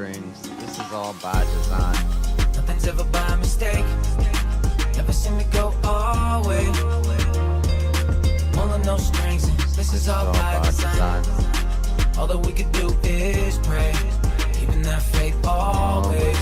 strings. This is all by design. Nothing's ever by mistake. Never seem to go our way. Pulling no strings. This is all by design. All that we could do is pray, keeping that faith always.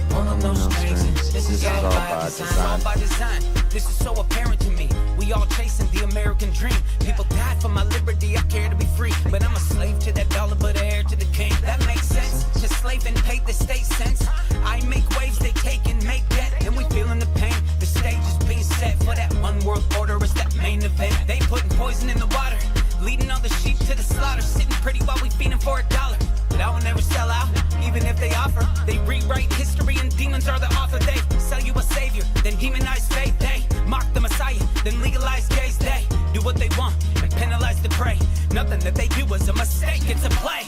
Pulling no strings. This is all by design. All by design. This is so apparent to me. We all chasing the American dream. People die for my liberty. I care to be free, but I'm a slave to that dollar, but heir to the king. That makes sense. Just slave and pay the state cents. I make waves, they take and make debt, and we feeling the pain. The stage is being set for that one world order. It's that main event. They putting poison in the water, leading all the sheep to the slaughter. Sitting pretty while we feeding for $1. But I will never sell out, even if they offer. They rewrite history and demons are the author. They sell you a savior, then demonize faith. They mock the Messiah, then legalize gays. They do what they want and penalize the prey. Nothing that they do is a mistake, it's a play.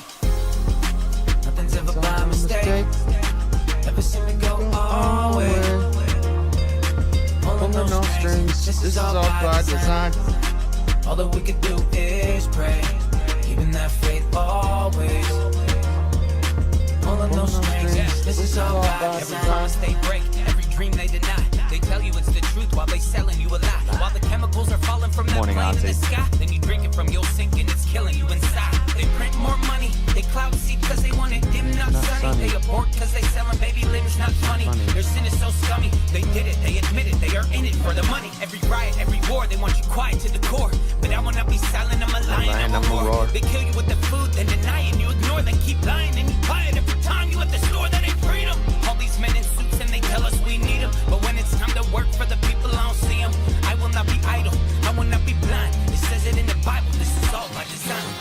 Nothing's ever by mistake. Never seem to go our way. Pulling no strings. This is all by design. All that we could do is pray, keeping that faith always. Pulling no strings. This is all by design. Every promise they break, every dream they deny. They tell you it's the truth while they selling you a lie. While the chemicals are falling from that plane in the sky, then you drink it from your sink and it's killing you inside. They print more money, they cloud seed cause they want it dim, not sunny. They abort cause they selling baby limbs, not funny. Their sin is so scummy, they did it, they admit it, they are in it for the money. Every riot, every war, they want you quiet to the core. But I will not be silent, I'm a lion, I'm a roar. They kill you with the food, then deny and you ignore. Then keep lying and you buy it every time you at the store. That ain't freedom. All these men in suits and they tell us we need them, but when it's time to work for the people, I don't see them. I will not be idle, I will not be blind. It says it in the Bible, this is all by design.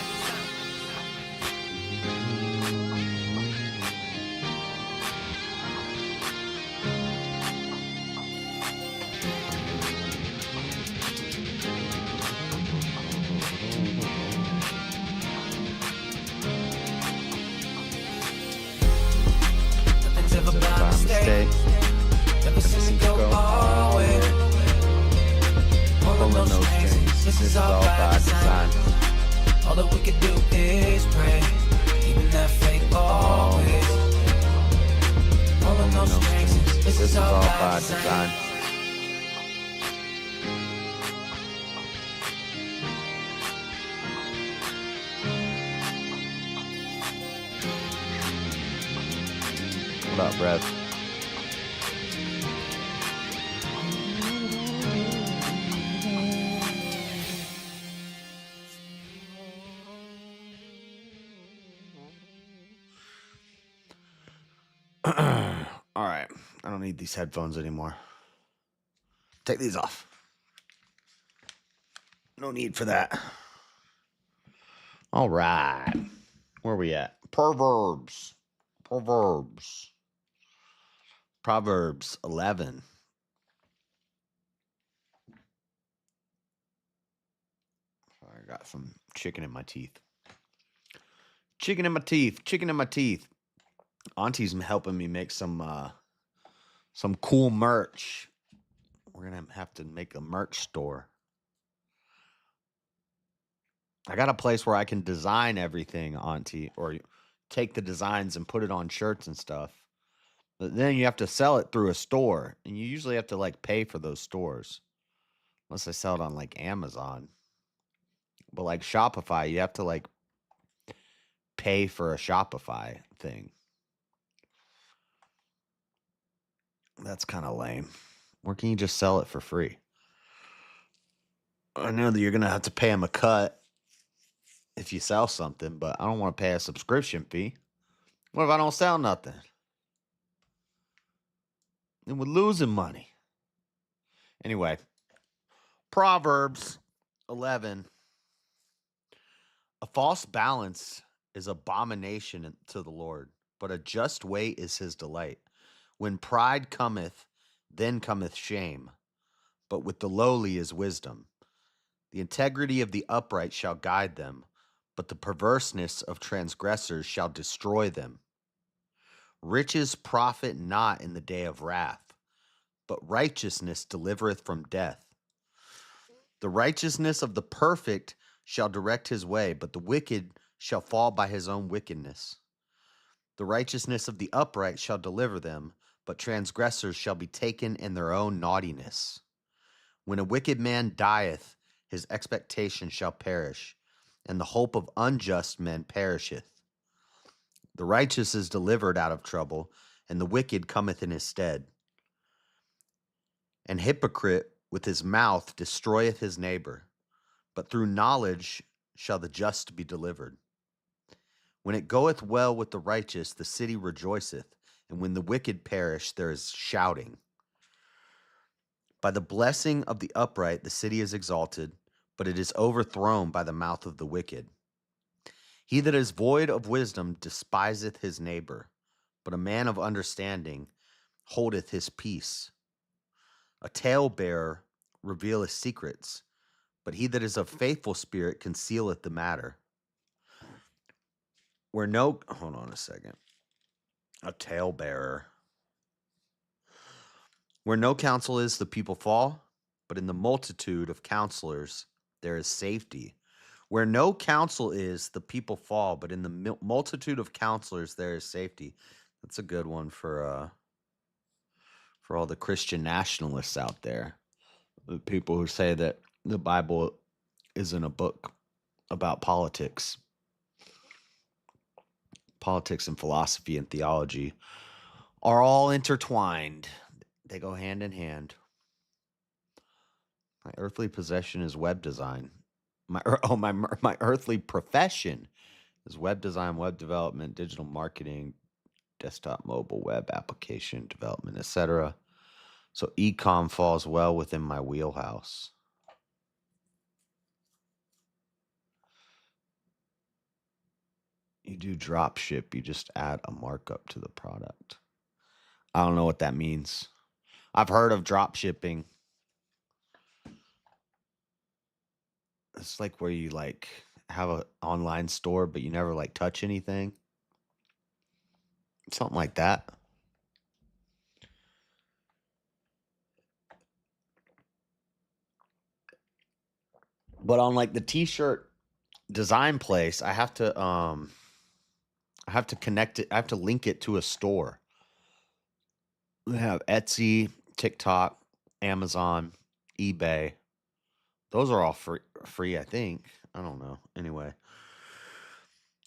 Nothing's ever by mistake. Never seem to go our way. Pulling no strings. This is all by design. All that we could do is pray, keeping that faith always. Pulling no strings. This is all by design. What up, Rev? All right, I don't need these headphones anymore. Take these off. No need for that. All right, where are we at? Proverbs 11. I got some chicken in my teeth. Chicken in my teeth. Auntie's helping me make some cool merch. We're gonna have to make a merch store. I got a place where I can design everything, Auntie, or take the designs and put it on shirts and stuff. But then you have to sell it through a store, and you usually have to like pay for those stores, unless I sell it on like Amazon. But like Shopify, you have to like pay for a Shopify thing. That's kind of lame. Or can you just sell it for free? I know that you're going to have to pay them a cut if you sell something, but I don't want to pay a subscription fee. What if I don't sell nothing? Then we're losing money. Anyway, Proverbs 11. A false balance is abomination to the Lord, but a just weight is his delight. When pride cometh, then cometh shame, but with the lowly is wisdom. The integrity of the upright shall guide them, but the perverseness of transgressors shall destroy them. Riches profit not in the day of wrath, but righteousness delivereth from death. The righteousness of the perfect shall direct his way, but the wicked shall fall by his own wickedness. The righteousness of the upright shall deliver them, but transgressors shall be taken in their own naughtiness. When a wicked man dieth, his expectation shall perish, and the hope of unjust men perisheth. The righteous is delivered out of trouble, and the wicked cometh in his stead. An hypocrite with his mouth destroyeth his neighbor, but through knowledge shall the just be delivered. When it goeth well with the righteous, the city rejoiceth, and when the wicked perish, there is shouting. By the blessing of the upright, the city is exalted, but it is overthrown by the mouth of the wicked. He that is void of wisdom despiseth his neighbor, but a man of understanding holdeth his peace. A talebearer revealeth secrets, but he that is of faithful spirit concealeth the matter. Hold on a second. A talebearer. Where no counsel is, the people fall, but in the multitude of counselors there is safety. Where no counsel is, the people fall, but in the multitude of counselors there is safety. That's a good one for all the Christian nationalists out there. The people who say that the Bible isn't a book about politics. Politics and philosophy and theology are all intertwined. They go hand in hand. My earthly possession is web design. My earthly profession is web design, web development, digital marketing, desktop, mobile, web application development, etc. So e-com falls well within my wheelhouse. You do drop ship, you just add a markup to the product. I don't know what that means. I've heard of drop shipping. It's like where you like have an online store, but you never like touch anything. Something like that. But on like the t-shirt design place, I have to connect it. I have to link it to a store. They have Etsy, TikTok, Amazon, eBay. Those are all free, I think. I don't know. Anyway.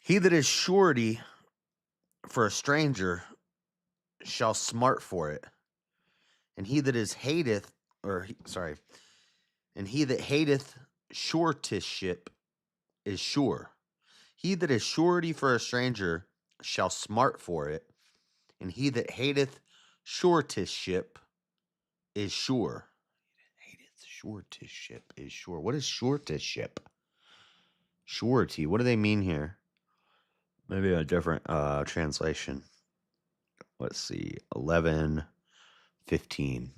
He that is surety for a stranger shall smart for it. And he that hateth suretiship is sure. He that is surety for a stranger shall smart for it, and he that hateth suretiship is sure. Hateth suretiship is sure. What is suretiship? Surety. What do they mean here? Maybe a different translation. Let's see. 11:15.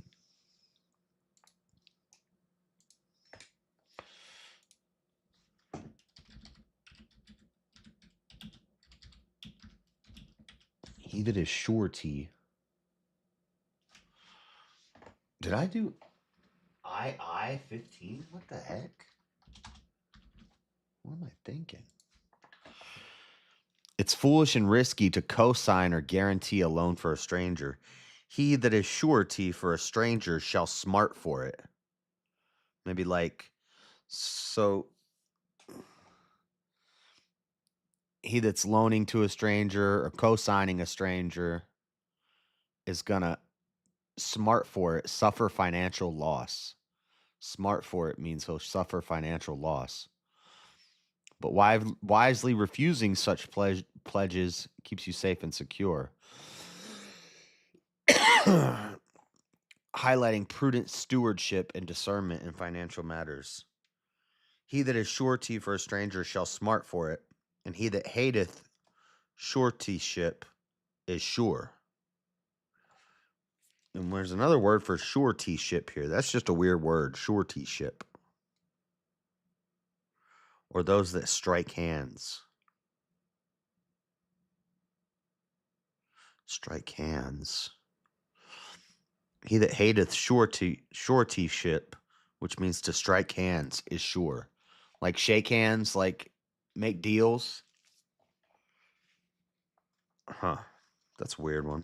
He that is surety. Did I do I 15? What the heck? What am I thinking? It's foolish and risky to co-sign or guarantee a loan for a stranger. He that is surety for a stranger shall smart for it. Maybe like, so he that's loaning to a stranger or co-signing a stranger is gonna smart for it, suffer financial loss. Smart for it means he'll suffer financial loss. But wisely refusing such pledges keeps you safe and secure. Highlighting prudent stewardship and discernment in financial matters. He that is surety for a stranger shall smart for it, and he that hateth suretyship is sure. And there's another word for suretyship here. That's just a weird word, suretyship. Or those that strike hands. Strike hands. He that hateth suretyship, which means to strike hands, is sure. Like shake hands, like make deals. Huh. That's a weird one.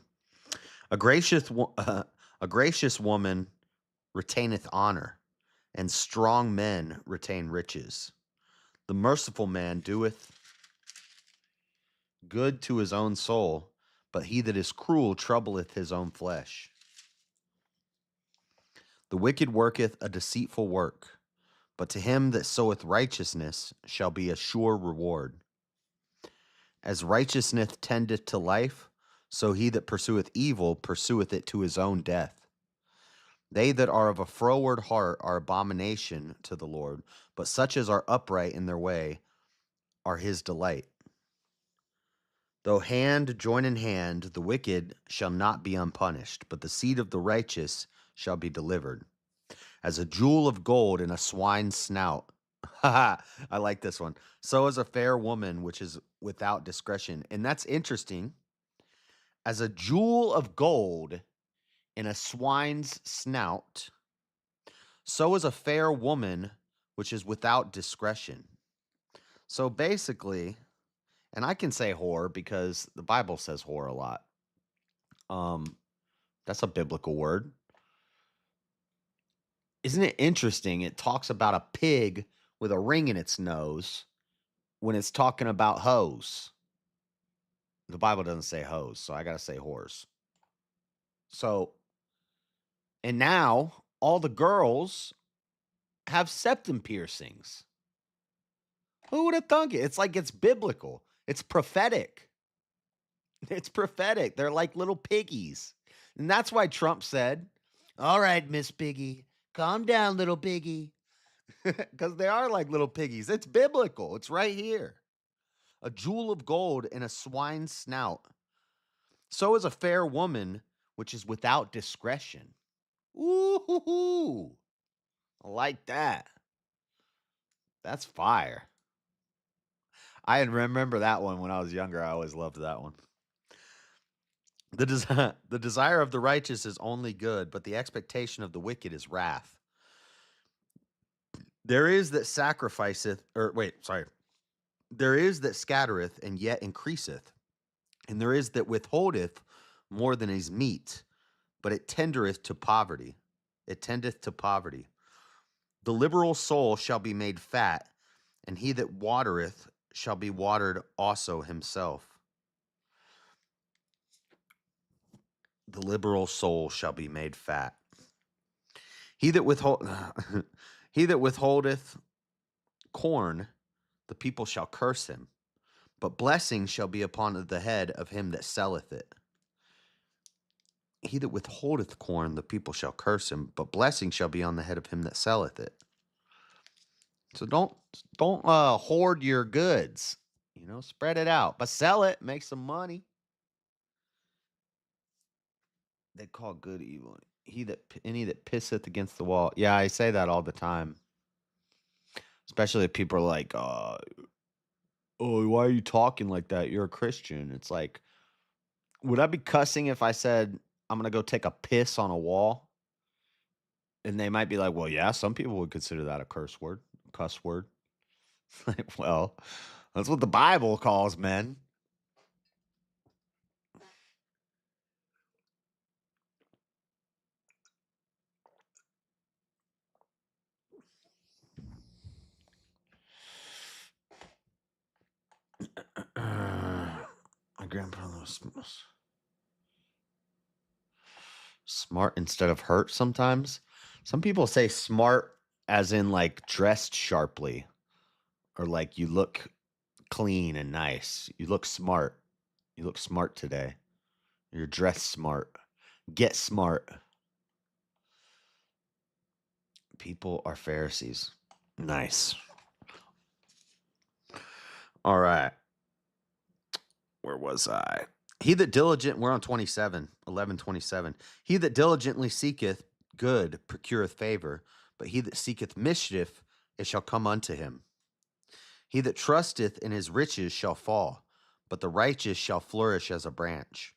A gracious, a gracious woman retaineth honor, and strong men retain riches. The merciful man doeth good to his own soul, but he that is cruel troubleth his own flesh. The wicked worketh a deceitful work, but to him that soweth righteousness shall be a sure reward. As righteousness tendeth to life, so he that pursueth evil pursueth it to his own death. They that are of a froward heart are abomination to the Lord, but such as are upright in their way are his delight. Though hand join in hand, the wicked shall not be unpunished, but the seed of the righteous shall be delivered. As a jewel of gold in a swine's snout. I like this one. So is a fair woman which is without discretion. And that's interesting. As a jewel of gold in a swine's snout, so is a fair woman which is without discretion. So basically, and I can say whore because the Bible says whore a lot. That's a biblical word. Isn't it interesting? It talks about a pig with a ring in its nose when it's talking about hoes. The Bible doesn't say hoes, so I got to say whores. So, and now all the girls have septum piercings. Who would have thunk it? It's like it's biblical. It's prophetic. It's prophetic. They're like little piggies. And that's why Trump said, "All right, Miss Piggy, calm down, little piggy." Because they are like little piggies. It's biblical. It's right here. A jewel of gold in a swine's snout. So is a fair woman which is without discretion. Ooh, I like that. That's fire. I remember that one when I was younger. I always loved that one. The desire of the righteous is only good, but the expectation of the wicked is wrath. There is that sacrificeth, or wait, sorry. There is that scattereth and yet increaseth, and there is that withholdeth more than is meet, but it tendereth to poverty. It tendeth to poverty. The liberal soul shall be made fat, and he that watereth shall be watered also himself. The liberal soul shall be made fat. He that he that withholdeth corn, the people shall curse him, but blessing shall be upon the head of him that selleth it. He that withholdeth corn, the people shall curse him, but blessing shall be on the head of him that selleth it. So don't hoard your goods. Spread it out, but sell it, make some money. They call good evil. Any that pisseth against the wall. Yeah, I say that all the time. Especially if people are like, "Oh, why are you talking like that? You're a Christian." It's like, would I be cussing if I said I'm gonna go take a piss on a wall? And they might be like, "Well, yeah, some people would consider that a cuss word." Like, well, that's what the Bible calls men. My grandpa was smart instead of hurt sometimes. Some people say smart as in like dressed sharply or like you look clean and nice. You look smart. You look smart today. You're dressed smart. Get smart. People are Pharisees. Nice. All right. Where was I? We're on 27, 11:27. He that diligently seeketh good procureth favor, but he that seeketh mischief, it shall come unto him. He that trusteth in his riches shall fall, but the righteous shall flourish as a branch.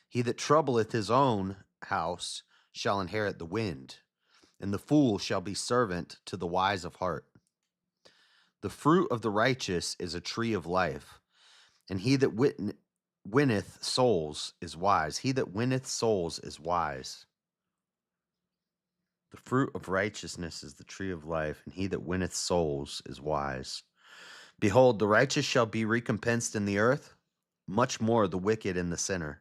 He that troubleth his own house shall inherit the wind, and the fool shall be servant to the wise of heart. The fruit of the righteous is a tree of life, and he that winneth souls is wise. He that winneth souls is wise. The fruit of righteousness is the tree of life, and he that winneth souls is wise. Behold, the righteous shall be recompensed in the earth, much more the wicked and the sinner.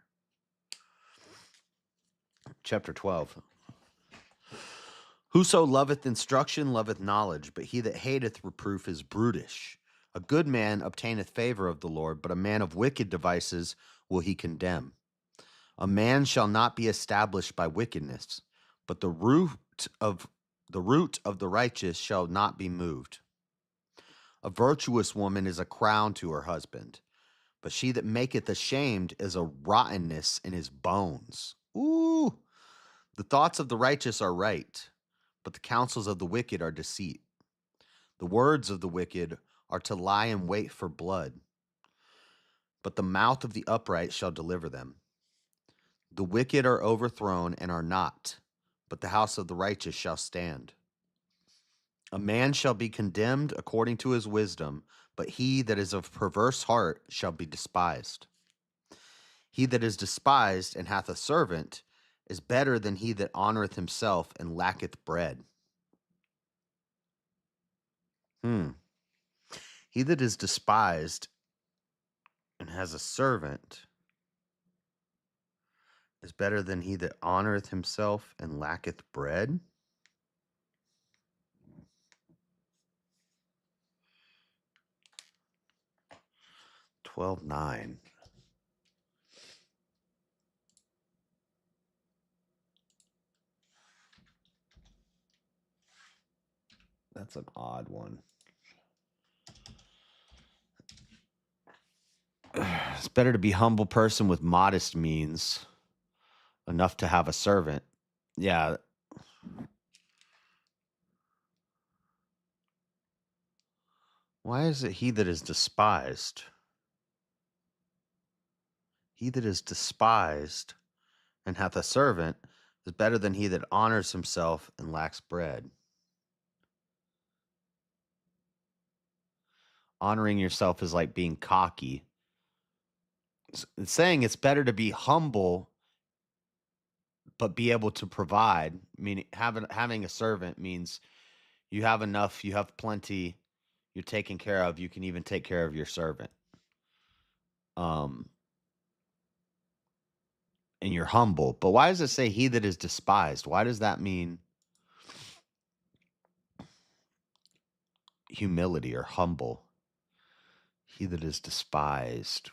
Chapter 12. Whoso loveth instruction loveth knowledge, but he that hateth reproof is brutish. A good man obtaineth favor of the Lord, but a man of wicked devices will he condemn. A man shall not be established by wickedness, but the root of the righteous shall not be moved. A virtuous woman is a crown to her husband, but she that maketh ashamed is a rottenness in his bones. Ooh! The thoughts of the righteous are right, but the counsels of the wicked are deceit. The words of the wicked are to lie in wait for blood, but the mouth of the upright shall deliver them. The wicked are overthrown and are not, but the house of the righteous shall stand. A man shall be condemned according to his wisdom, but he that is of perverse heart shall be despised. He that is despised and hath a servant is better than he that honoreth himself and lacketh bread. He that is despised and has a servant is better than he that honoreth himself and lacketh bread. $12.9. That's an odd one. It's better to be humble person with modest means, enough to have a servant. Yeah. Why is it he that is despised? He that is despised and hath a servant is better than he that honors himself and lacks bread. Honoring yourself is like being cocky. It's saying it's better to be humble but be able to provide. Meaning having a servant means you have enough, you have plenty, you're taken care of, you can even take care of your servant. And you're humble. But why does it say he that is despised? Why does that mean humility or humble? He that is despised.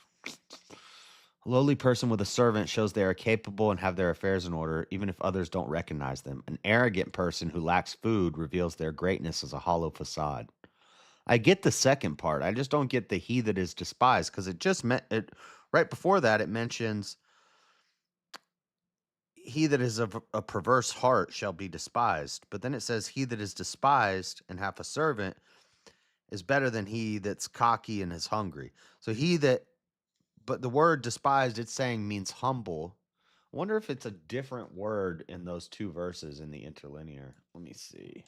A lowly person with a servant shows they are capable and have their affairs in order, even if others don't recognize them. An arrogant person who lacks food reveals their greatness as a hollow facade. I get the second part. I just don't get the he that is despised, because it just meant it right before that. It mentions he that is of a perverse heart shall be despised. But then it says he that is despised and hath a servant is better than he that's cocky and is hungry. So but the word despised, it's saying means humble. I wonder if it's a different word in those two verses in the interlinear. Let me see.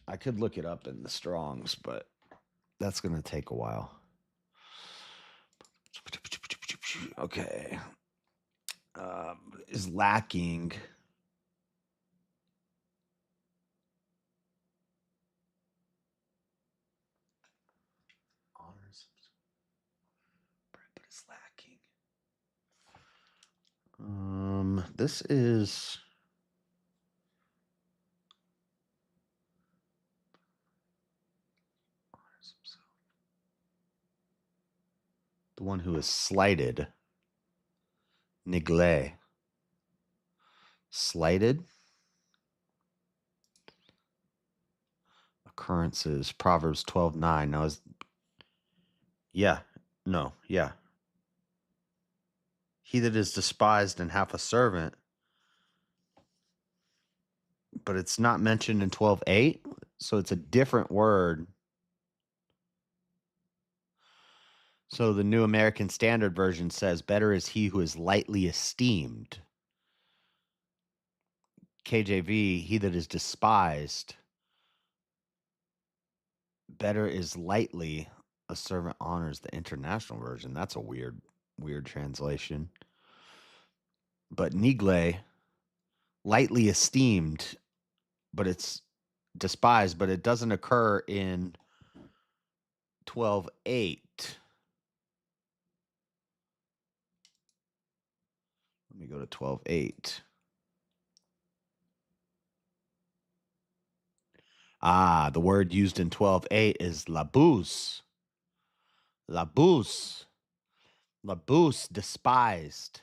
I could look it up in the Strongs, but that's going to take a while. Okay. Is lacking. Honors. But it's lacking. This is. The one who is slighted. Neglect. Slighted. Occurrences. Proverbs 12:9. Now is. Yeah. No. Yeah. He that is despised and hath a servant. But it's not mentioned in 12:8. So it's a different word. So the New American Standard Version says, better is he who is lightly esteemed. KJV, he that is despised. Better is lightly. A servant honors the international version. That's a weird translation. But nigle, lightly esteemed, but it's despised, but it doesn't occur in 12:8. Let me go to 12:8. The word used in 12:8 is labus. Labus. Labus, despised.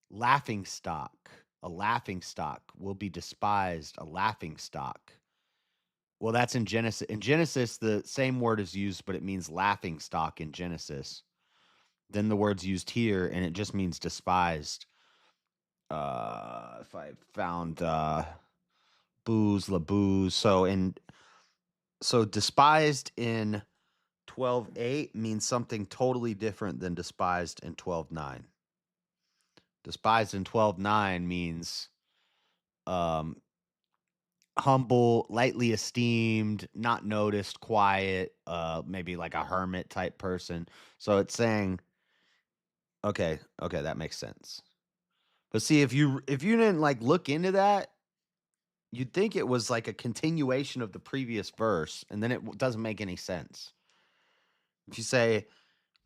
Laughing stock. A laughing stock will be despised. A laughing stock. Well, that's in Genesis. In Genesis, the same word is used, but it means laughing stock in Genesis. Then the word's used here, and it just means despised. If I found booze, labooze. So despised in 12:8 means something totally different than despised in 12:9. Despised in 12:9 means humble, lightly esteemed, not noticed, quiet, maybe like a hermit type person. So it's saying, okay, that makes sense. But see, if you didn't like look into that, you'd think it was like a continuation of the previous verse, and then it doesn't make any sense. If you say,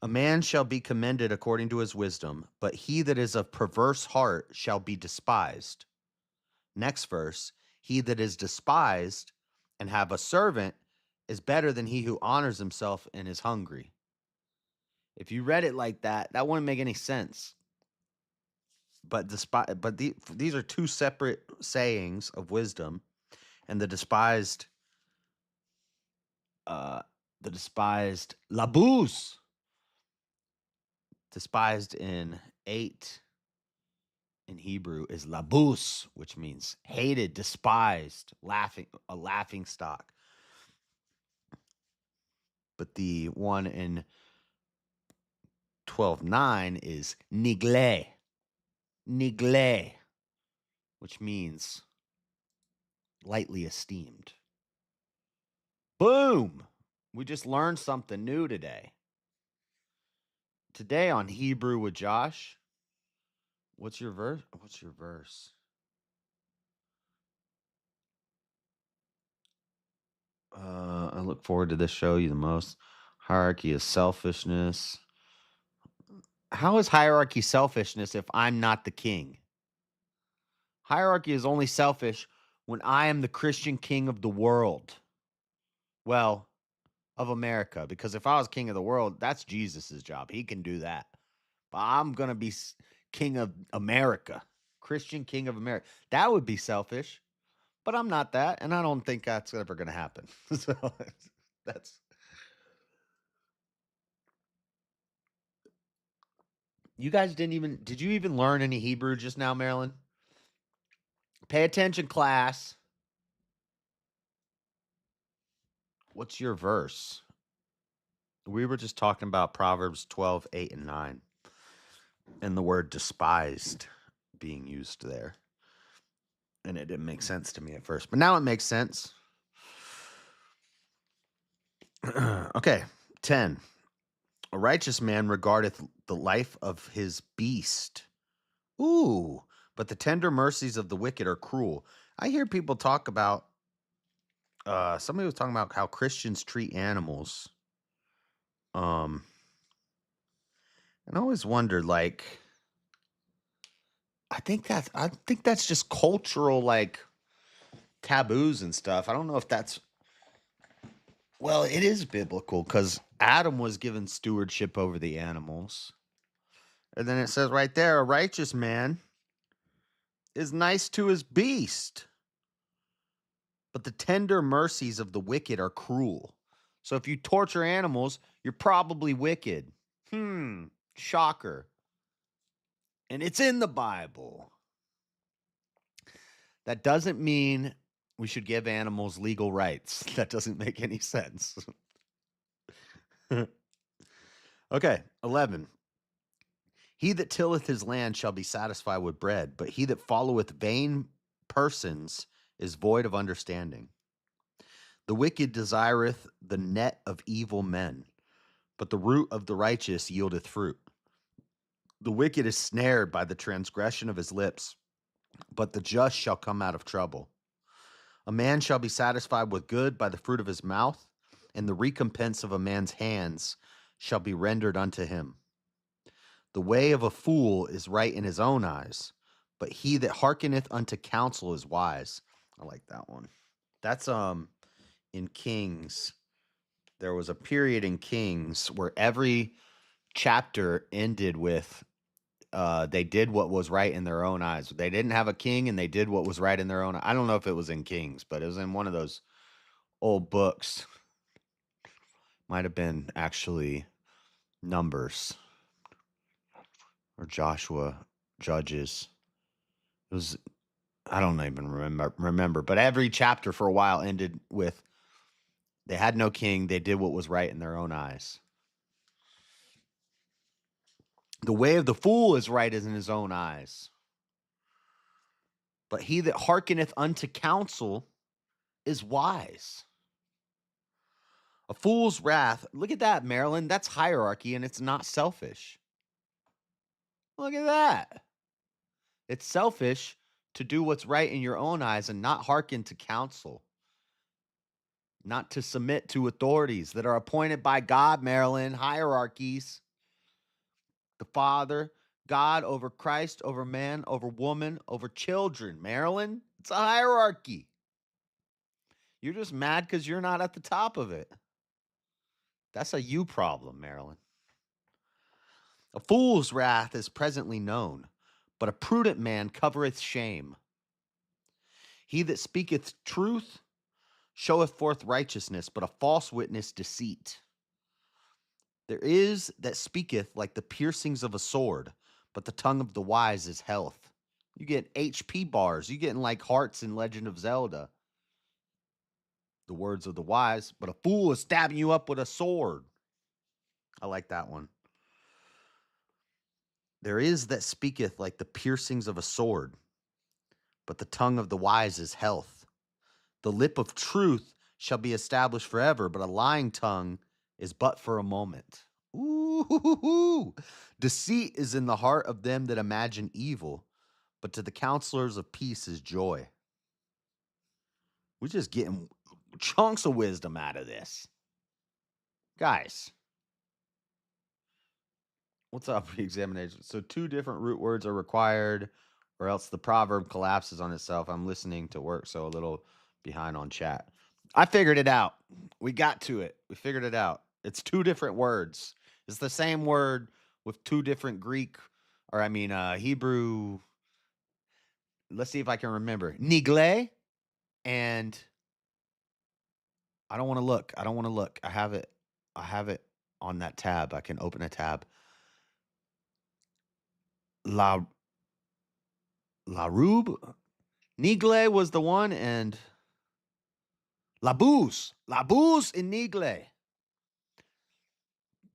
a man shall be commended according to his wisdom, but he that is of perverse heart shall be despised. Next verse, he that is despised and have a servant is better than he who honors himself and is hungry. If you read it like that, that wouldn't make any sense. But these are two separate sayings of wisdom, and the despised labus, despised in 8 in Hebrew is labus, which means hated, despised, laughing, a laughing stock. But the one in 12:9 is nigle, which means lightly esteemed. Boom! We just learned something new today. Today on Hebrew with Josh. What's your verse? I look forward to this show you the most. Hierarchy is selfishness. How is hierarchy selfishness if I'm not the king? Hierarchy is only selfish when I am the Christian king of the world. Well, of America, because if I was king of the world, that's Jesus's job. He can do that. But I'm going to be king of America, Christian king of America. That would be selfish, but I'm not that, and I don't think that's ever going to happen. So that's... You guys did you even learn any Hebrew just now, Marilyn? Pay attention, class. What's your verse? We were just talking about Proverbs 12:8 and 9, and the word despised being used there. And it didn't make sense to me at first, but now it makes sense. Okay, 10. A righteous man regardeth the life of his beast. Ooh, but the tender mercies of the wicked are cruel. I hear people talk about, somebody was talking about how Christians treat animals. And I always wondered, like, I think that's just cultural, like, taboos and stuff. I don't know if that's... Well, it is biblical because Adam was given stewardship over the animals. And then it says right there, a righteous man is nice to his beast. But the tender mercies of the wicked are cruel. So if you torture animals, you're probably wicked. Shocker. And it's in the Bible. That doesn't mean we should give animals legal rights. That doesn't make any sense. Okay, 11. He that tilleth his land shall be satisfied with bread, but he that followeth vain persons is void of understanding. The wicked desireth the net of evil men, but the root of the righteous yieldeth fruit. The wicked is snared by the transgression of his lips, but the just shall come out of trouble. A man shall be satisfied with good by the fruit of his mouth, and the recompense of a man's hands shall be rendered unto him. The way of a fool is right in his own eyes, but he that hearkeneth unto counsel is wise. I like that one. That's in Kings. There was a period in Kings where every chapter ended with they did what was right in their own eyes. They didn't have a king and they did what was right in their own. I don't know if it was in Kings, but it was in one of those old books. Might have been actually Numbers or Joshua, Judges. It was, I don't even remember, but every chapter for a while ended with they had no king, they did what was right in their own eyes. The way of the fool is right as in his own eyes, but he that hearkeneth unto counsel is wise. A fool's wrath, look at that, Marilyn. That's hierarchy and it's not selfish. Look at that. It's selfish to do what's right in your own eyes and not hearken to counsel, not to submit to authorities that are appointed by God, Marilyn, hierarchies. The Father, God over Christ, over man, over woman, over children, Marilyn. It's a hierarchy. You're just mad because you're not at the top of it. That's a you problem, Marilyn. A fool's wrath is presently known, but a prudent man covereth shame. He that speaketh truth showeth forth righteousness, but a false witness deceit. There is that speaketh like the piercings of a sword, but the tongue of the wise is health. You get HP bars. You getting like hearts in Legend of Zelda. The words of the wise, but a fool is stabbing you up with a sword. I like that one. There is that speaketh like the piercings of a sword, but the tongue of the wise is health. The lip of truth shall be established forever, but a lying tongue is but for a moment. Ooh, deceit is in the heart of them that imagine evil, but to the counselors of peace is joy. We're just getting chunks of wisdom out of this. Guys, what's up, re-examination? So 2 different root words are required, or else the proverb collapses on itself. I'm listening to work, so a little behind on chat. I figured it out. We got to it. We figured it out. It's 2 different words. It's the same word with 2 different Greek, or Hebrew. Let's see if I can remember. Nigle and I don't want to look. I don't want to look. I have it. I have it on that tab. I can open a tab. La La Rube. Nigle was the one, and La Bouse. La Bouse and Nigle.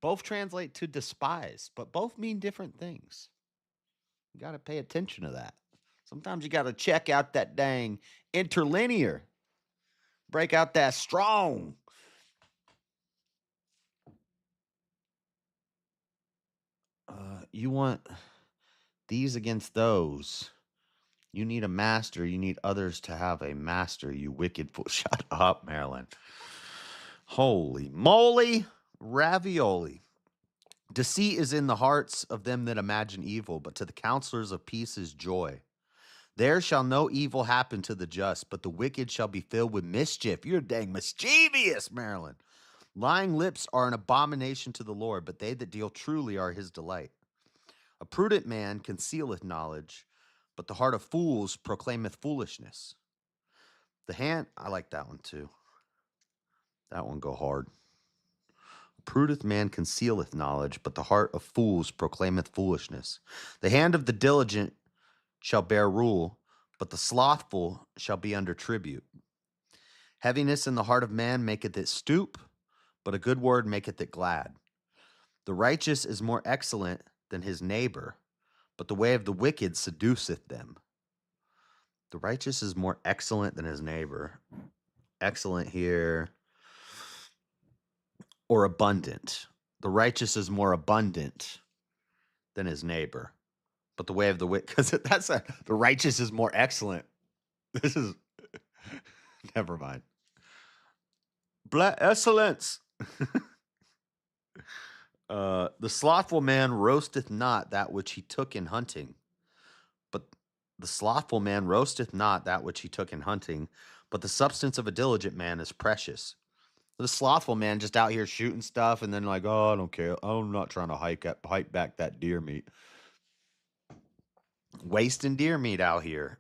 Both translate to despise, but both mean different things. You got to pay attention to that. Sometimes you got to check out that dang interlinear. Break out that strong. You want these against those. You need a master. You need others to have a master, you wicked fool. Shut up, Marilyn. Holy moly, ravioli. Deceit is in the hearts of them that imagine evil, but to the counselors of peace is joy. There shall no evil happen to the just, but the wicked shall be filled with mischief. You're dang mischievous, Marilyn. Lying lips are an abomination to the Lord, but they that deal truly are his delight. A prudent man concealeth knowledge, but the heart of fools proclaimeth foolishness. I like that one too. That one go hard. A prudent man concealeth knowledge, but the heart of fools proclaimeth foolishness. The hand of the diligent shall bear rule, but the slothful shall be under tribute. Heaviness in the heart of man maketh it stoop, but a good word maketh it glad. The righteous is more excellent than his neighbor, but the way of the wicked seduceth them. The righteous is more excellent than his neighbor. excellent here, or abundant. The righteous is more abundant than his neighbor. But the way of the wicked, because the righteous is more excellent. This is, never mind. Excellence. The slothful man roasteth not that which he took in hunting, but the slothful man roasteth not that which he took in hunting, but the substance of a diligent man is precious. The slothful man just out here shooting stuff and then like, oh, I don't care. I'm not trying to hike back that deer meat. Wasting deer meat out here.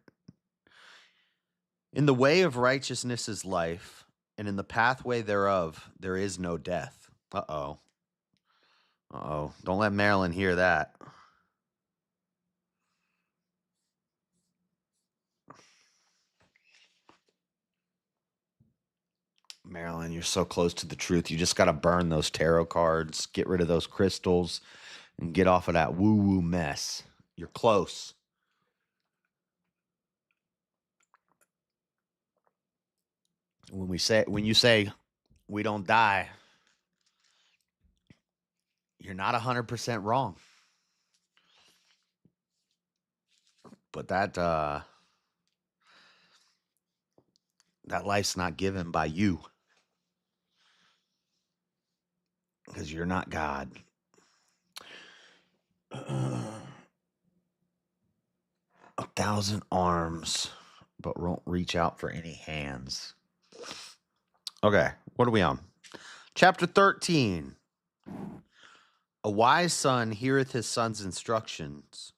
In the way of righteousness is life, and in the pathway thereof there is no death. Uh-oh. Uh-oh. Don't let Marilyn hear that. Marilyn, you're so close to the truth. You just got to burn those tarot cards, get rid of those crystals, and get off of that woo-woo mess. You're close. When you say we don't die, you're not 100% wrong. But that life's not given by you, because you're not God. 1,000 arms, but won't reach out for any hands. Okay, what are we on? Chapter 13. A wise son heareth his son's instructions,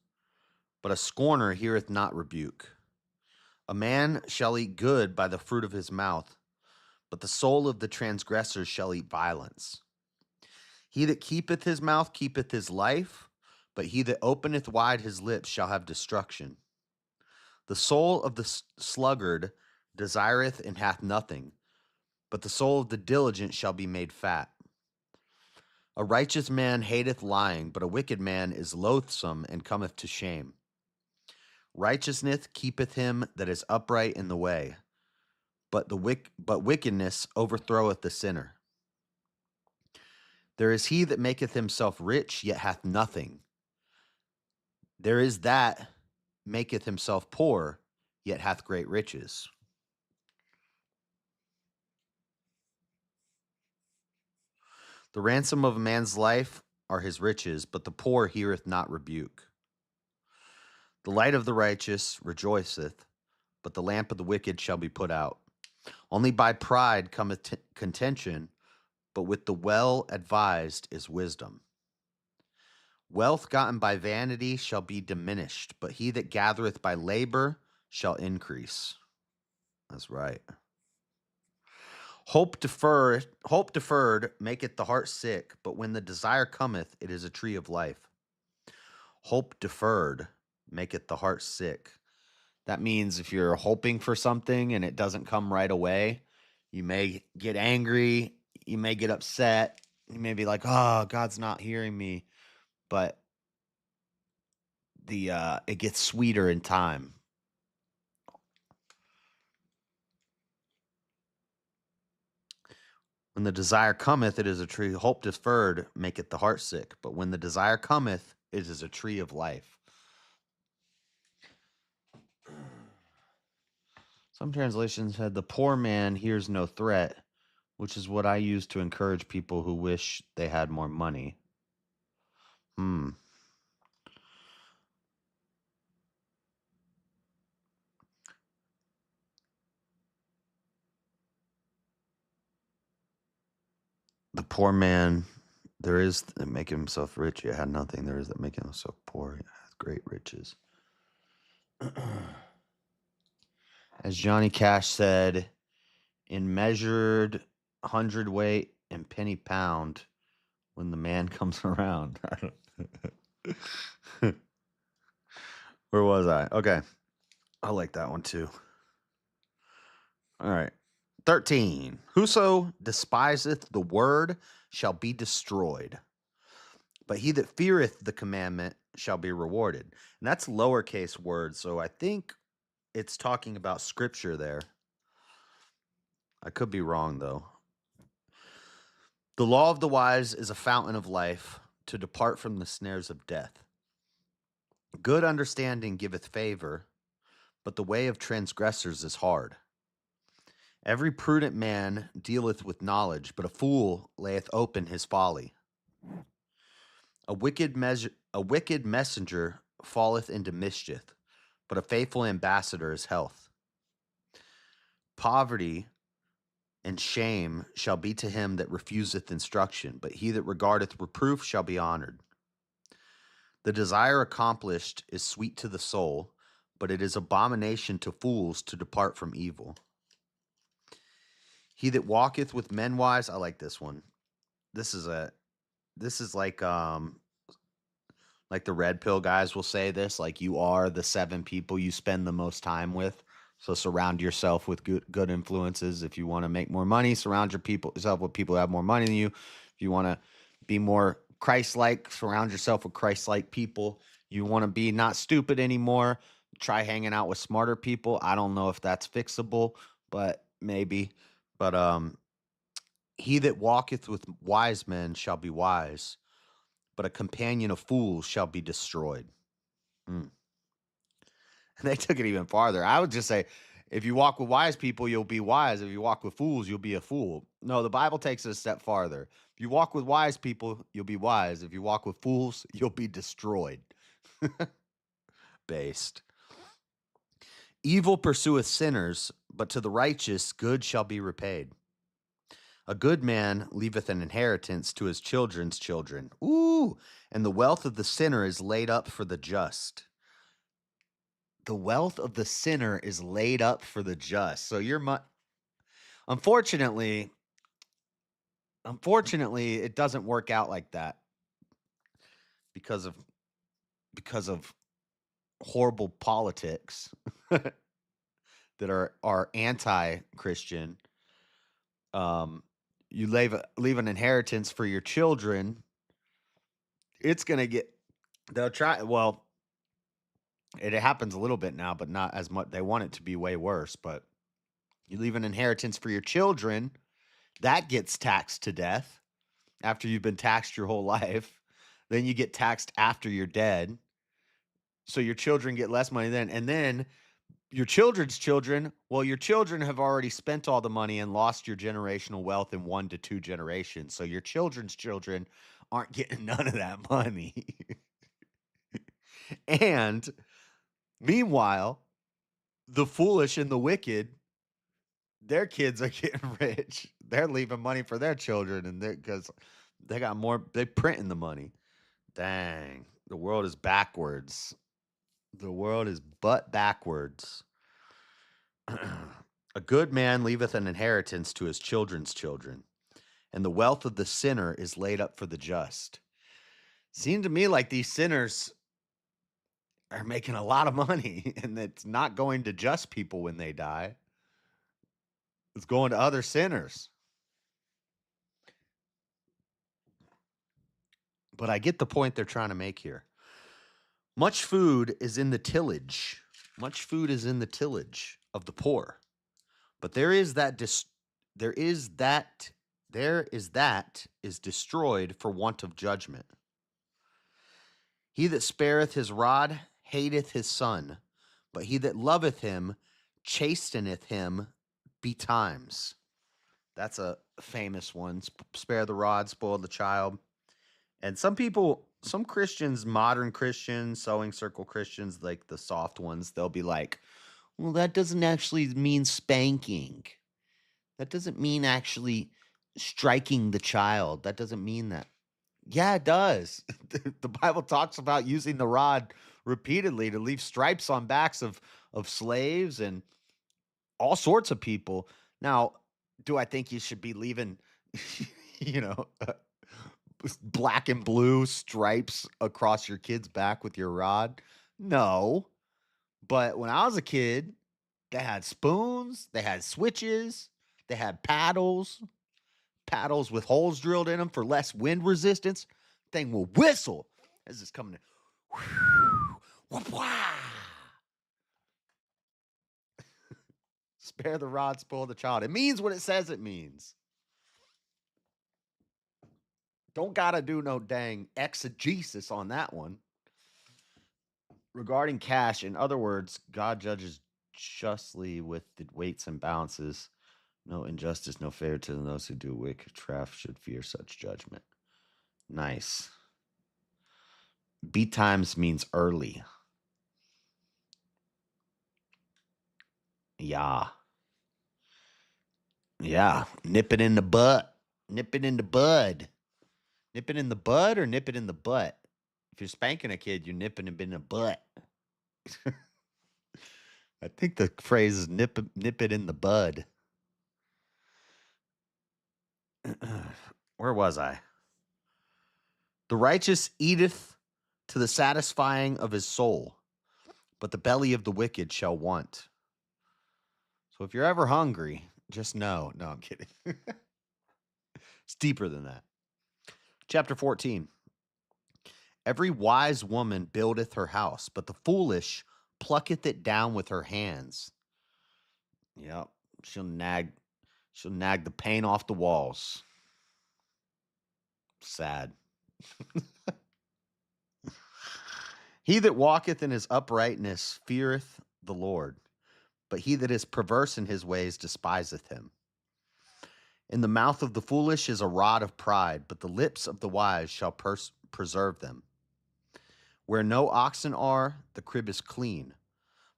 but a scorner heareth not rebuke. A man shall eat good by the fruit of his mouth, but the soul of the transgressor shall eat violence. He that keepeth his mouth keepeth his life, but he that openeth wide his lips shall have destruction. The soul of the sluggard desireth and hath nothing, but the soul of the diligent shall be made fat. A righteous man hateth lying, but a wicked man is loathsome and cometh to shame. Righteousness keepeth him that is upright in the way, but wickedness overthroweth the sinner. There is he that maketh himself rich, yet hath nothing. There is that maketh himself poor, yet hath great riches. The ransom of a man's life are his riches, but the poor heareth not rebuke. The light of the righteous rejoiceth, but the lamp of the wicked shall be put out. Only by pride cometh contention, but with the well-advised is wisdom. Wealth gotten by vanity shall be diminished, but he that gathereth by labor shall increase. That's right. Hope deferred maketh the heart sick, but when the desire cometh, it is a tree of life. Hope deferred maketh the heart sick. That means if you're hoping for something and it doesn't come right away, you may get angry, you may get upset, you may be like, oh, God's not hearing me. But it gets sweeter in time. When the desire cometh, it is a tree. Hope deferred maketh the heart sick. But when the desire cometh, it is a tree of life. Some translations said, the poor man hears no threat, which is what I use to encourage people who wish they had more money. The poor man, there is that make himself rich, yet had nothing. There is that make himself poor, yet hath great riches. As Johnny Cash said, in measured hundredweight and penny pound, when the man comes around. Where was I? Okay. I like that one too. All right. 13. Whoso despiseth the word shall be destroyed, but he that feareth the commandment shall be rewarded. And that's lowercase words, so I think it's talking about scripture there. I could be wrong, though. The law of the wise is a fountain of life, to depart from the snares of death. Good understanding giveth favor, but the way of transgressors is hard. Every prudent man dealeth with knowledge, but a fool layeth open his folly. A wicked messenger falleth into mischief, but a faithful ambassador is health. Poverty and shame shall be to him that refuseth instruction, but he that regardeth reproof shall be honored. The desire accomplished is sweet to the soul, but it is abomination to fools to depart from evil. He that walketh with men wise, I like this one. This is like the red pill guys will say this, like you are the 7 people you spend the most time with. So surround yourself with good influences. If you want to make more money, surround yourself with people who have more money than you. If you want to be more Christ-like, surround yourself with Christ-like people. You want to be not stupid anymore, try hanging out with smarter people. I don't know if that's fixable, but maybe. But he that walketh with wise men shall be wise, but a companion of fools shall be destroyed. Mm. And they took it even farther. I would just say, if you walk with wise people, you'll be wise. If you walk with fools, you'll be a fool. No, the Bible takes it a step farther. If you walk with wise people, you'll be wise. If you walk with fools, you'll be destroyed. Based. Evil pursueth sinners, but to the righteous good shall be repaid. A good man leaveth an inheritance to his children's children. Ooh, and the wealth of the sinner is laid up for the just. The wealth of the sinner is laid up for the just. So unfortunately, it doesn't work out like that because of horrible politics that are anti-Christian. You leave an inheritance for your children. It's gonna they'll try. Well, it happens a little bit now, but not as much. They want it to be way worse. But you leave an inheritance for your children, that gets taxed to death after you've been taxed your whole life. Then you get taxed after you're dead. So your children get less money then. And then your children's children, well, your children have already spent all the money and lost your generational wealth in 1 to 2 generations. So your children's children aren't getting none of that money. And meanwhile, the foolish and the wicked, their kids are getting rich. They're leaving money for their children, and because they got more, they printing the money. Dang, the world is backwards. The world is butt backwards. A good man leaveth an inheritance to his children's children, and the wealth of the sinner is laid up for the just. Seemed to me like these sinners are making a lot of money, and it's not going to just people when they die. It's going to other sinners. But I get the point they're trying to make here. Much food is in the tillage. Much food is in the tillage of the poor. But there is that is destroyed for want of judgment. He that spareth his rod hateth his son, but he that loveth him chasteneth him betimes. That's a famous one. Spare the rod, spoil the child. And some Christians, modern Christians, sewing circle Christians, like the soft ones, they'll be like, well, that doesn't actually mean spanking. That doesn't mean actually striking the child. That doesn't mean that. Yeah, it does. The Bible talks about using the rod repeatedly to leave stripes on backs of slaves and all sorts of people. Now, do I think you should be leaving, you know, black and blue stripes across your kid's back with your rod? No. But when I was a kid, they had spoons, they had switches, they had paddles with holes drilled in them for less wind resistance. Thing will whistle as it's coming in. Spare the rod, spoil the child. It means what it says it means. Don't gotta do no dang exegesis on that one. Regarding cash, in other words, God judges justly with the weights and balances. No injustice, no favoritism. Those who do wicked craft should fear such judgment. Nice. B times means early. Yeah. Yeah. Nip it in the butt. Nip it in the bud. Nip it in the bud or nip it in the butt? If you're spanking a kid, you're nipping him in the butt. I think the phrase is nip it in the bud. Where was I? The righteous eateth to the satisfying of his soul, but the belly of the wicked shall want. So if you're ever hungry, just know. No, I'm kidding. It's deeper than that. Chapter 14. Every wise woman buildeth her house, but the foolish plucketh it down with her hands. Yep. She'll nag the paint off the walls. Sad. He that walketh in his uprightness feareth the Lord, but he that is perverse in his ways despiseth him. In the mouth of the foolish is a rod of pride, but the lips of the wise shall preserve them. Where no oxen are, the crib is clean,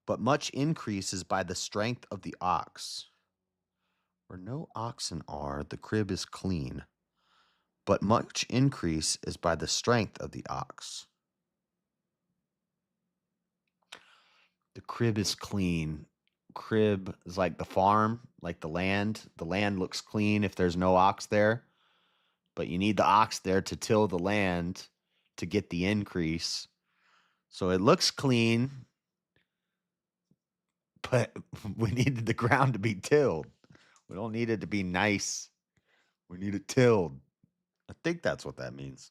but much increase is by the strength of the ox. Where no oxen are, the crib is clean, but much increase is by the strength of the ox. The crib is clean. Crib is like the farm, like the land. The land looks clean if there's no ox there, but you need the ox there to till the land to get the increase. So it looks clean, but we needed the ground to be tilled. We don't need it to be nice. We need it tilled. I think that's what that means.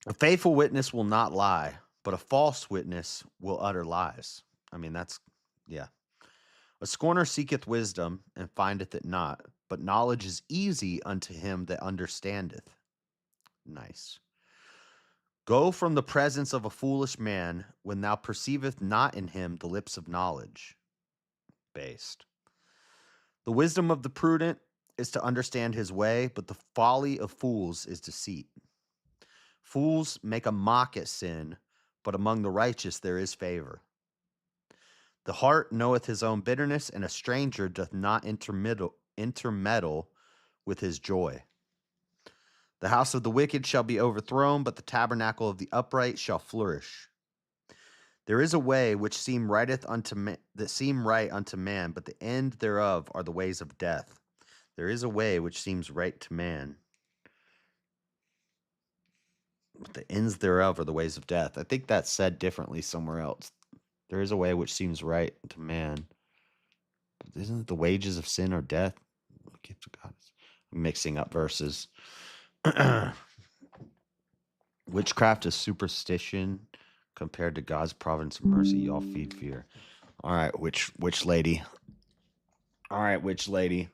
A faithful witness will not lie, but a false witness will utter lies. I mean, yeah. A scorner seeketh wisdom and findeth it not, but knowledge is easy unto him that understandeth. Nice. Go from the presence of a foolish man when thou perceiveth not in him the lips of knowledge. Based. The wisdom of the prudent is to understand his way, but the folly of fools is deceit. Fools make a mock at sin, but among the righteous there is favor. The heart knoweth his own bitterness, and a stranger doth not intermeddle with his joy. The house of the wicked shall be overthrown, but the tabernacle of the upright shall flourish. There is a way which seem right unto man, but the end thereof are the ways of death. There is a way which seems right to man, but the ends thereof are the ways of death. I think that's said differently somewhere else. There is a way which seems right to man. But isn't it the wages of sin or death? Gift of God. I'm mixing up verses. Witchcraft is superstition compared to God's providence and mercy. Y'all feed fear. All right, witch lady. All right, witch lady.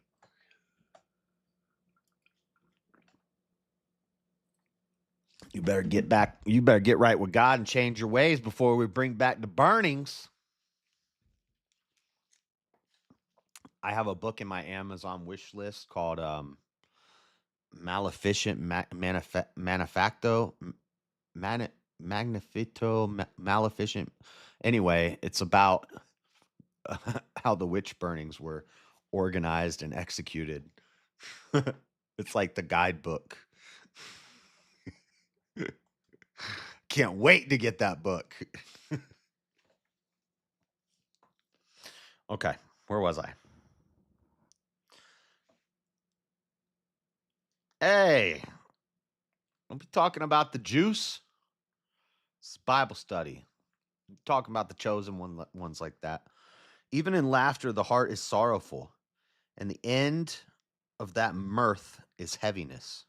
You better get right with God and change your ways before we bring back the burnings. I have a book in my Amazon wish list called Maleficent Manifacto Magnifito Maleficent. Anyway, it's about how the witch burnings were organized and executed. It's like the guidebook. Can't wait to get that book. Okay, where was I? Hey, I'll be talking about the juice. It's Bible study. I'm talking about the chosen ones like that. Even in laughter, the heart is sorrowful, and the end of that mirth is heaviness.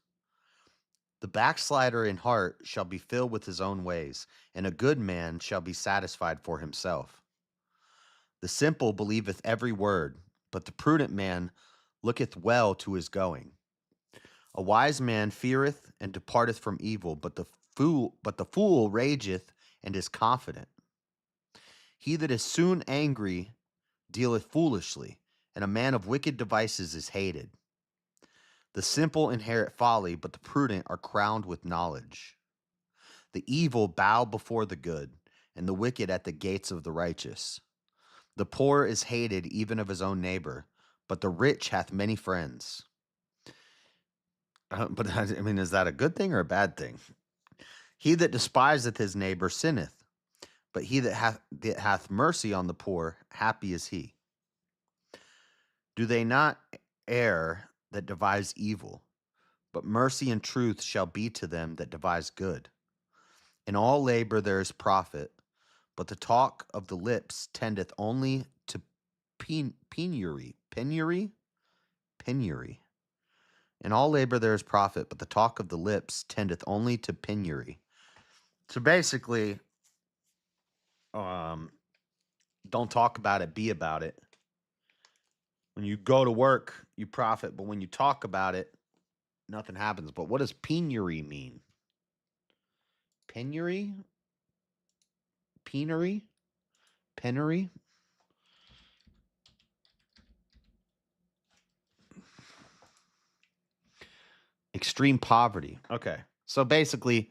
The backslider in heart shall be filled with his own ways, and a good man shall be satisfied for himself. The simple believeth every word, but the prudent man looketh well to his going. A wise man feareth and departeth from evil, but the fool rageth and is confident. He that is soon angry dealeth foolishly, and a man of wicked devices is hated. The simple inherit folly, but the prudent are crowned with knowledge. The evil bow before the good, and the wicked at the gates of the righteous. The poor is hated even of his own neighbor, but the rich hath many friends. But I mean, is that a good thing or a bad thing? He that despiseth his neighbor sinneth, but he that hath mercy on the poor, happy is he. Do they not err that devise evil? But mercy and truth shall be to them that devise good. In all labor there is profit, but the talk of the lips tendeth only to penury. Penury? Penury. In all labor there is profit, but the talk of the lips tendeth only to penury. So basically, don't talk about it, be about it. When you go to work, you profit, but when you talk about it, nothing happens. But what does penury mean? Penury? Penury? Penury? Extreme poverty. Okay. So basically,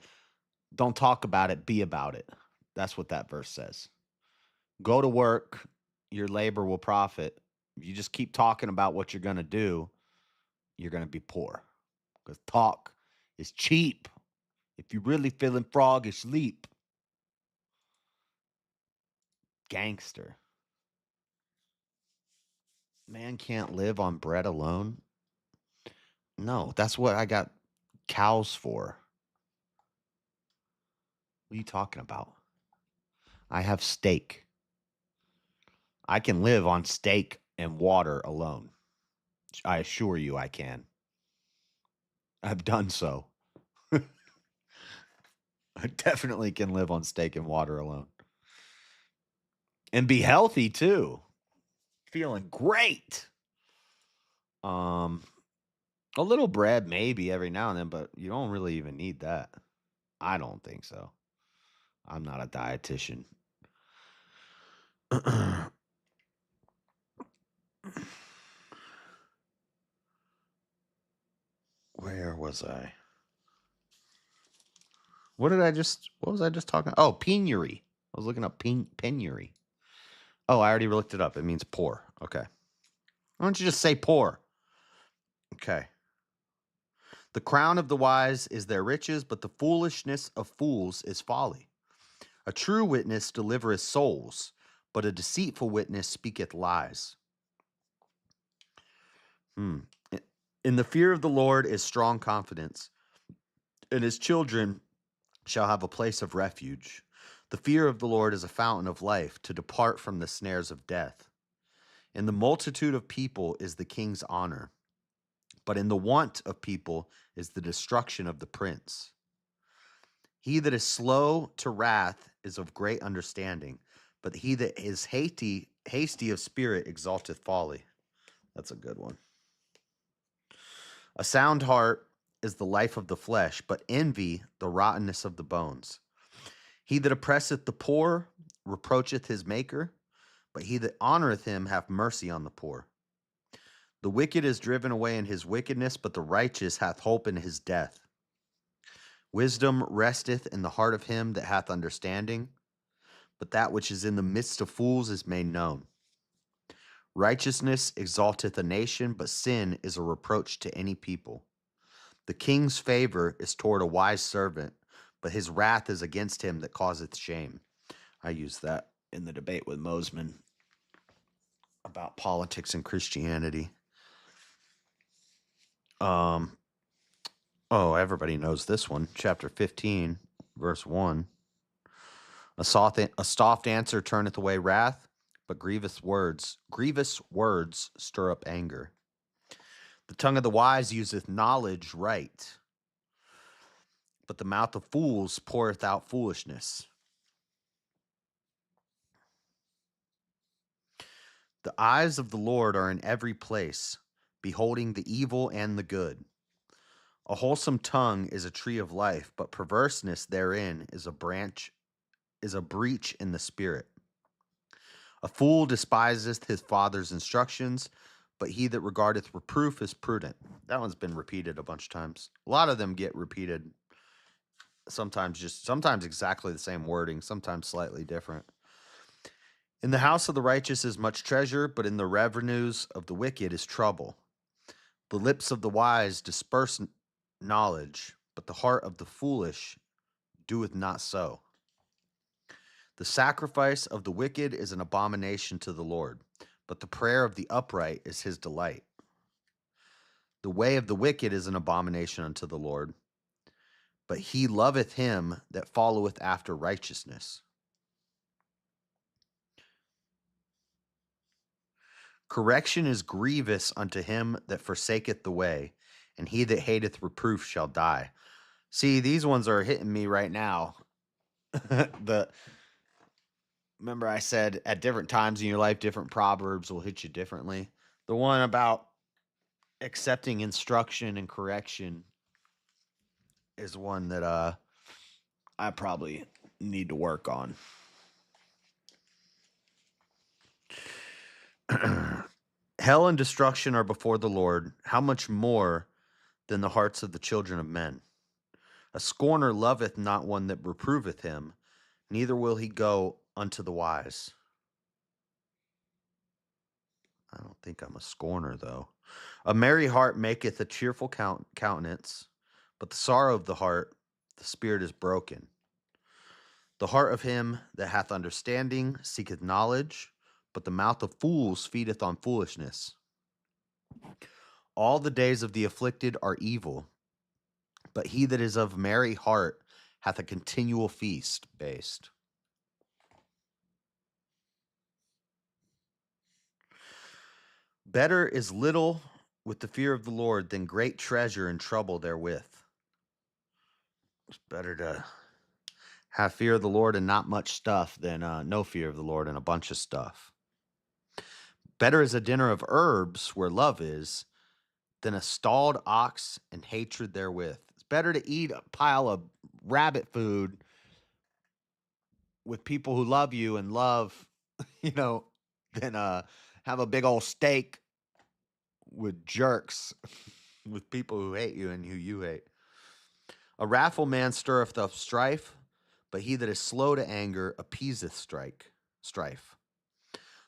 don't talk about it, be about it. That's what that verse says. Go to work, your labor will profit. If you just keep talking about what you're going to do, you're going to be poor. Because talk is cheap. If you're really feeling froggish, leap. Gangster. Man can't live on bread alone. No, that's what I got cows for. What are you talking about? I have steak. I can live on steak and water alone. I assure you I can. I've done so. I definitely can live on steak and water alone. And be healthy too. Feeling great. A little bread maybe every now and then, but you don't really even need that. I don't think so. I'm not a dietitian. Where was I? What was I just talking? Oh, penury. I was looking up penury. Oh, I already looked it up. It means poor. Okay. Why don't you just say poor? Okay. The crown of the wise is their riches, but the foolishness of fools is folly. A true witness delivereth souls, but a deceitful witness speaketh lies. In the fear of the Lord is strong confidence, and his children shall have a place of refuge. The fear of the Lord is a fountain of life, to depart from the snares of death. In the multitude of people is the king's honor, but in the want of people is the destruction of the prince. He that is slow to wrath is of great understanding, but he that is hasty of spirit exalteth folly. That's a good one. A sound heart is the life of the flesh, but envy the rottenness of the bones. He that oppresseth the poor reproacheth his maker, but he that honoreth him hath mercy on the poor. The wicked is driven away in his wickedness, but the righteous hath hope in his death. Wisdom resteth in the heart of him that hath understanding, but that which is in the midst of fools is made known. Righteousness exalteth a nation, but sin is a reproach to any people. The king's favor is toward a wise servant, but his wrath is against him that causeth shame. I used that in the debate with Mosman about politics and Christianity. Everybody knows this one. Chapter 15, verse 1. A soft answer turneth away wrath, but grievous words stir up anger. The tongue of the wise useth knowledge right, but the mouth of fools poureth out foolishness. The eyes of the Lord are in every place, beholding the evil and the good. A wholesome tongue is a tree of life, but perverseness therein is a breach in the spirit. A fool despiseth his father's instructions, but he that regardeth reproof is prudent. That one's been repeated a bunch of times. A lot of them get repeated, sometimes exactly the same wording, sometimes slightly different. In the house of the righteous is much treasure, but in the revenues of the wicked is trouble. The lips of the wise disperse knowledge, but the heart of the foolish doeth not so. The sacrifice of the wicked is an abomination to the Lord, but the prayer of the upright is his delight. The way of the wicked is an abomination unto the Lord, but he loveth him that followeth after righteousness. Correction is grievous unto him that forsaketh the way, and he that hateth reproof shall die. See, these ones are hitting me right now. Remember I said at different times in your life, different proverbs will hit you differently. The one about accepting instruction and correction is one that I probably need to work on. Hell and destruction are before the Lord. How much more than the hearts of the children of men? A scorner loveth not one that reproveth him, neither will he go unto the wise. I don't think I'm a scorner, though. A merry heart maketh a cheerful countenance, but the sorrow of the heart, the spirit is broken. The heart of him that hath understanding seeketh knowledge, but the mouth of fools feedeth on foolishness. All the days of the afflicted are evil, but he that is of merry heart hath a continual feast. Based. Better is little with the fear of the Lord than great treasure and trouble therewith. It's better to have fear of the Lord and not much stuff than no fear of the Lord and a bunch of stuff. Better is a dinner of herbs where love is than a stalled ox and hatred therewith. It's better to eat a pile of rabbit food with people who love you and love, than have a big old steak with jerks, with people who hate you and who you hate. A wrathful man stirreth up strife, but he that is slow to anger appeaseth strife.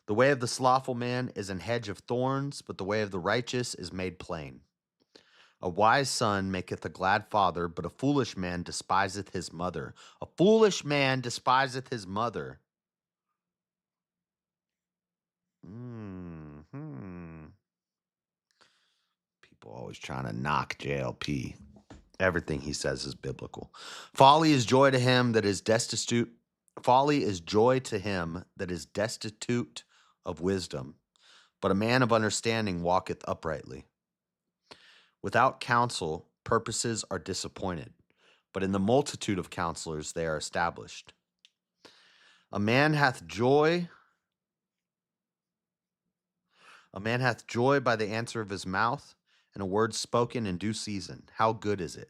The way of the slothful man is an hedge of thorns, but the way of the righteous is made plain. A wise son maketh a glad father, but a foolish man despiseth his mother. A foolish man despiseth his mother. People always trying to knock JLP. Everything he says is biblical. Folly is joy to him that is destitute. Folly is joy to him that is destitute of wisdom, but a man of understanding walketh uprightly. Without counsel, purposes are disappointed, but in the multitude of counselors they are established. A man hath joy by the answer of his mouth, and a word spoken in due season. How good is it?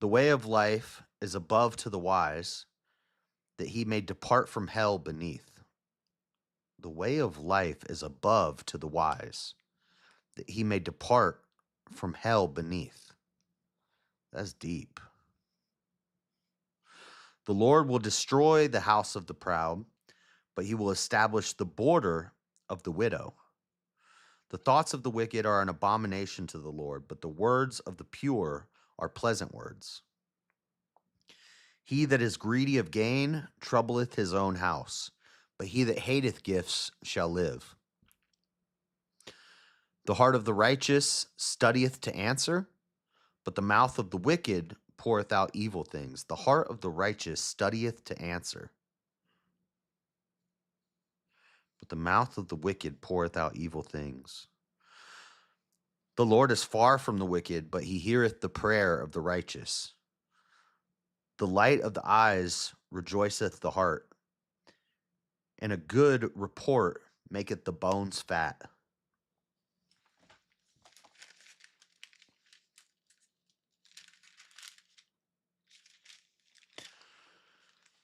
The way of life is above to the wise, that he may depart from hell beneath. The way of life is above to the wise, that he may depart from hell beneath. That's deep. The Lord will destroy the house of the proud, but he will establish the border of the widow. The thoughts of the wicked are an abomination to the Lord, but the words of the pure are pleasant words. He that is greedy of gain troubleth his own house, but he that hateth gifts shall live. The heart of the righteous studieth to answer, but the mouth of the wicked poureth out evil things. The heart of the righteous studieth to answer, but the mouth of the wicked poureth out evil things. The Lord is far from the wicked, but he heareth the prayer of the righteous. The light of the eyes rejoiceth the heart, and a good report maketh the bones fat.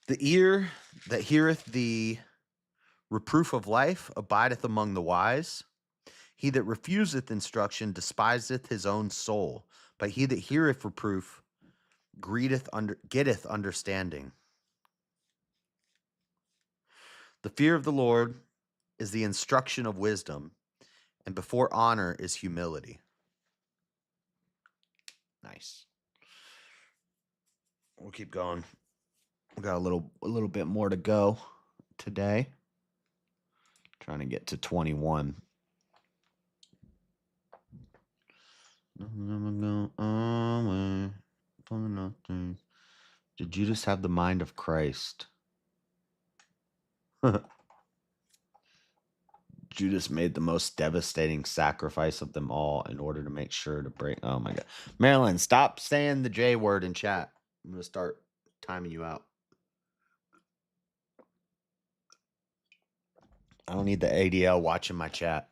The ear that heareth the reproof of life abideth among the wise. He that refuseth instruction despiseth his own soul, but he that heareth reproof getteth understanding. The fear of the Lord is the instruction of wisdom, and before honor is humility. Nice. We'll keep going. We got a little bit more to go today. Trying to get to 21. Did Judas have the mind of Christ? Judas made the most devastating sacrifice of them all in order to make sure to break. Oh my God. Marilyn, stop saying the J word in chat. I'm going to start timing you out. I don't need the ADL watching my chat.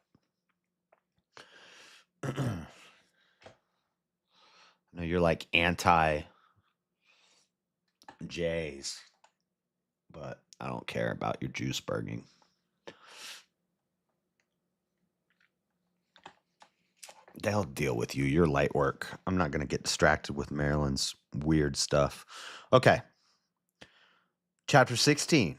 I know you're like anti J's, but I don't care about your juice burging. They'll deal with you. You're light work. I'm not going to get distracted with Marilyn's weird stuff. Okay. Chapter 16.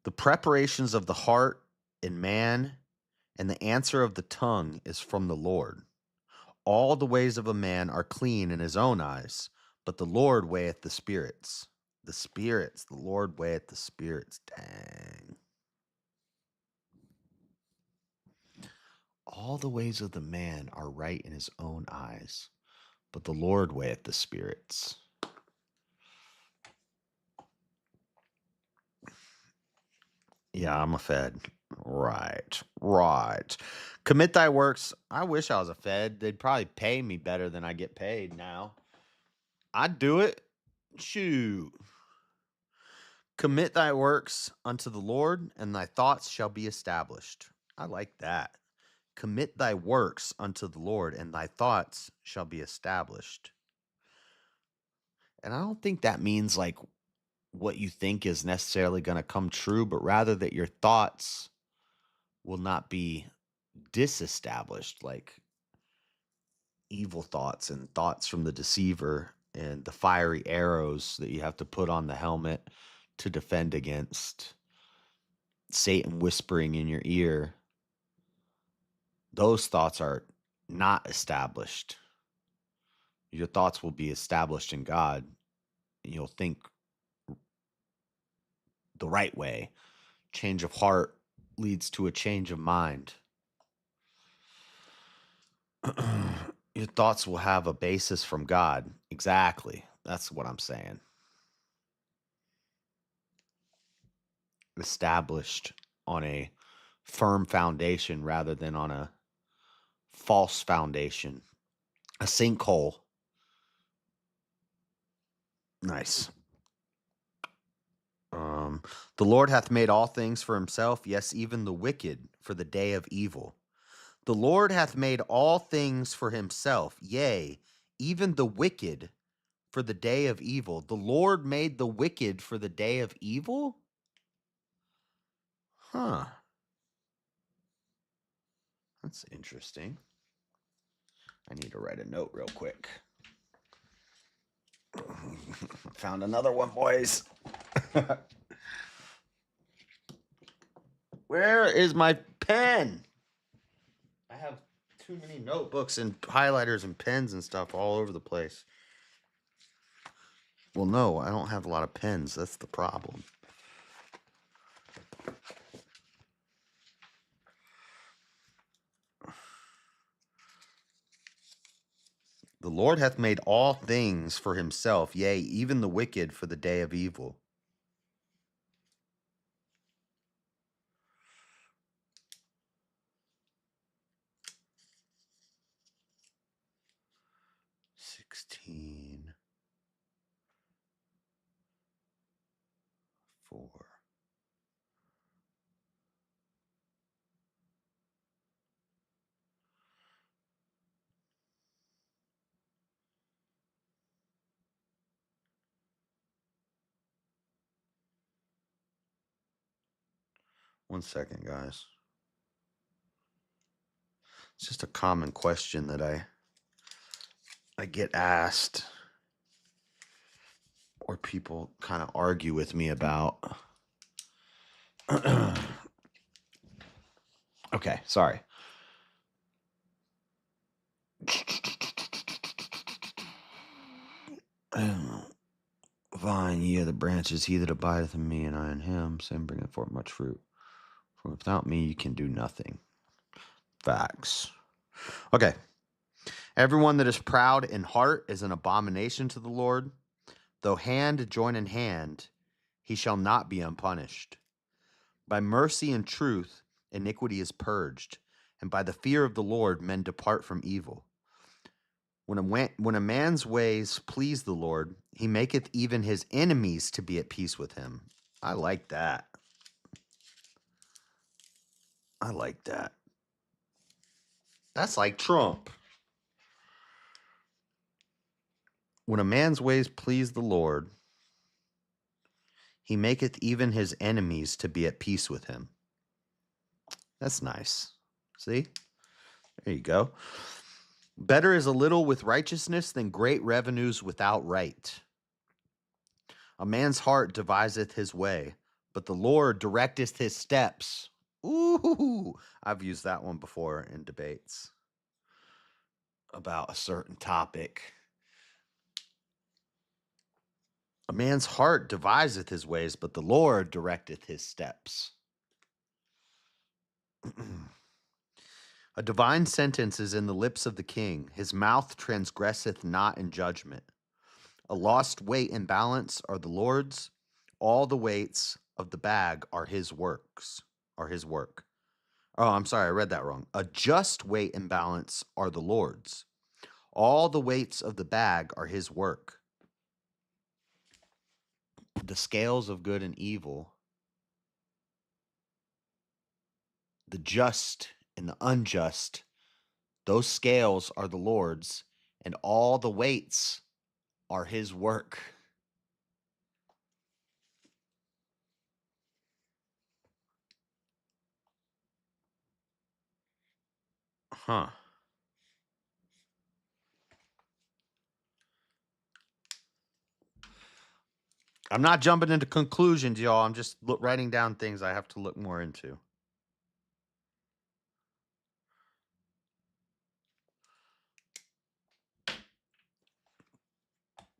The preparations of the heart in man and the answer of the tongue is from the Lord. All the ways of a man are clean in his own eyes, but the Lord weigheth the spirits. The Lord weigheth the spirits. Dang. All the ways of the man are right in his own eyes, but the Lord weigheth the spirits. Yeah, I'm a Fed. Right. Commit thy works. I wish I was a Fed. They'd probably pay me better than I get paid now. I'd do it. Shoot. Commit thy works unto the Lord, and thy thoughts shall be established. I like that. Commit thy works unto the Lord, and thy thoughts shall be established. And I don't think that means like what you think is necessarily going to come true, but rather that your thoughts will not be disestablished, like evil thoughts and thoughts from the deceiver and the fiery arrows that you have to put on the helmet to defend against Satan whispering in your ear. Those thoughts are not established. Your thoughts will be established in God. And you'll think the right way. Change of heart leads to a change of mind. Your thoughts will have a basis from God. Exactly. That's what I'm saying. Established on a firm foundation rather than on a false foundation. A sinkhole. Nice. The Lord hath made all things for himself, yes, even the wicked for the day of evil. The Lord hath made all things for himself, yea, even the wicked for the day of evil. The Lord made the wicked for the day of evil? Huh. That's interesting. I need to write a note real quick. Found another one, boys. Where is my pen? I have too many notebooks and highlighters and pens and stuff all over the place. Well, no, I don't have a lot of pens. That's the problem. The Lord hath made all things for himself, yea, even the wicked for the day of evil. Four. One second, guys. It's just a common question that I get asked, or people kind of argue with me about. Okay, sorry. Vine, ye are the branches, he that abideth in me, and I in him, same bringeth forth much fruit. For without me, you can do nothing. Facts. Okay. Everyone that is proud in heart is an abomination to the Lord. Though hand join in hand, he shall not be unpunished. By mercy and truth, iniquity is purged, and by the fear of the Lord, men depart from evil. When a man's ways please the Lord, he maketh even his enemies to be at peace with him. I like that. I like that. That's like Trump. When a man's ways please the Lord, he maketh even his enemies to be at peace with him. That's nice. See? There you go. Better is a little with righteousness than great revenues without right. A man's heart deviseth his way, but the Lord directeth his steps. Ooh, I've used that one before in debates about a certain topic. A man's heart deviseth his ways, but the Lord directeth his steps. A divine sentence is in the lips of the king. His mouth transgresseth not in judgment. A lost weight and balance are the Lord's. All the weights of the bag are his works, are his work. Oh, I'm sorry, I read that wrong. A just weight and balance are the Lord's. All the weights of the bag are his work. The scales of good and evil, the just and the unjust, those scales are the Lord's, and all the weights are his work. Huh. I'm not jumping into conclusions, y'all. I'm just writing down things I have to look more into.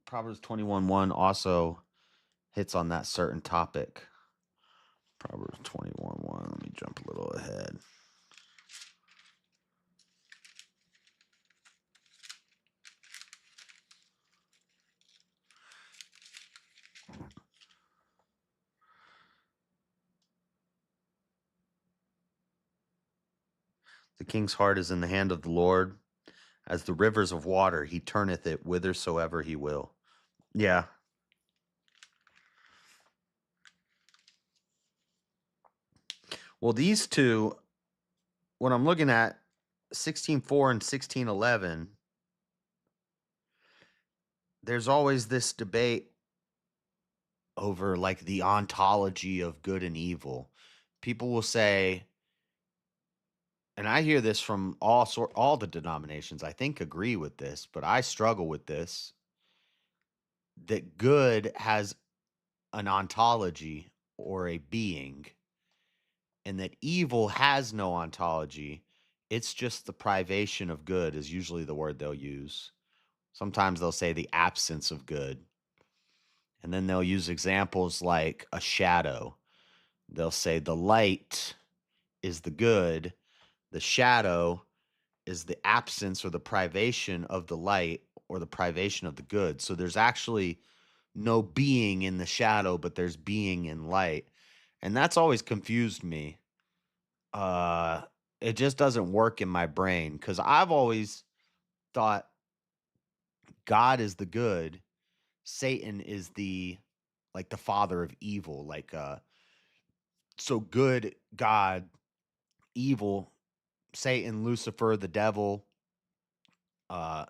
Proverbs 21:1 also hits on that certain topic. Proverbs 21:1. Let me jump a little ahead. The king's heart is in the hand of the Lord. As the rivers of water, he turneth it whithersoever he will. Yeah. Well, these two, when I'm looking at 16:4 and 16:11, there's always this debate over like the ontology of good and evil. People will say, and I hear this from all the denominations, I think agree with this, but I struggle with this, that good has an ontology or a being, and that evil has no ontology. It's just the privation of good is usually the word they'll use. Sometimes they'll say the absence of good. And then they'll use examples like a shadow. They'll say the light is the good, the shadow is the absence or the privation of the light or the privation of the good. So there's actually no being in the shadow, but there's being in light. And that's always confused me. It just doesn't work in my brain because I've always thought God is the good, Satan is the like the father of evil, so good God, evil Satan, Lucifer, the devil, uh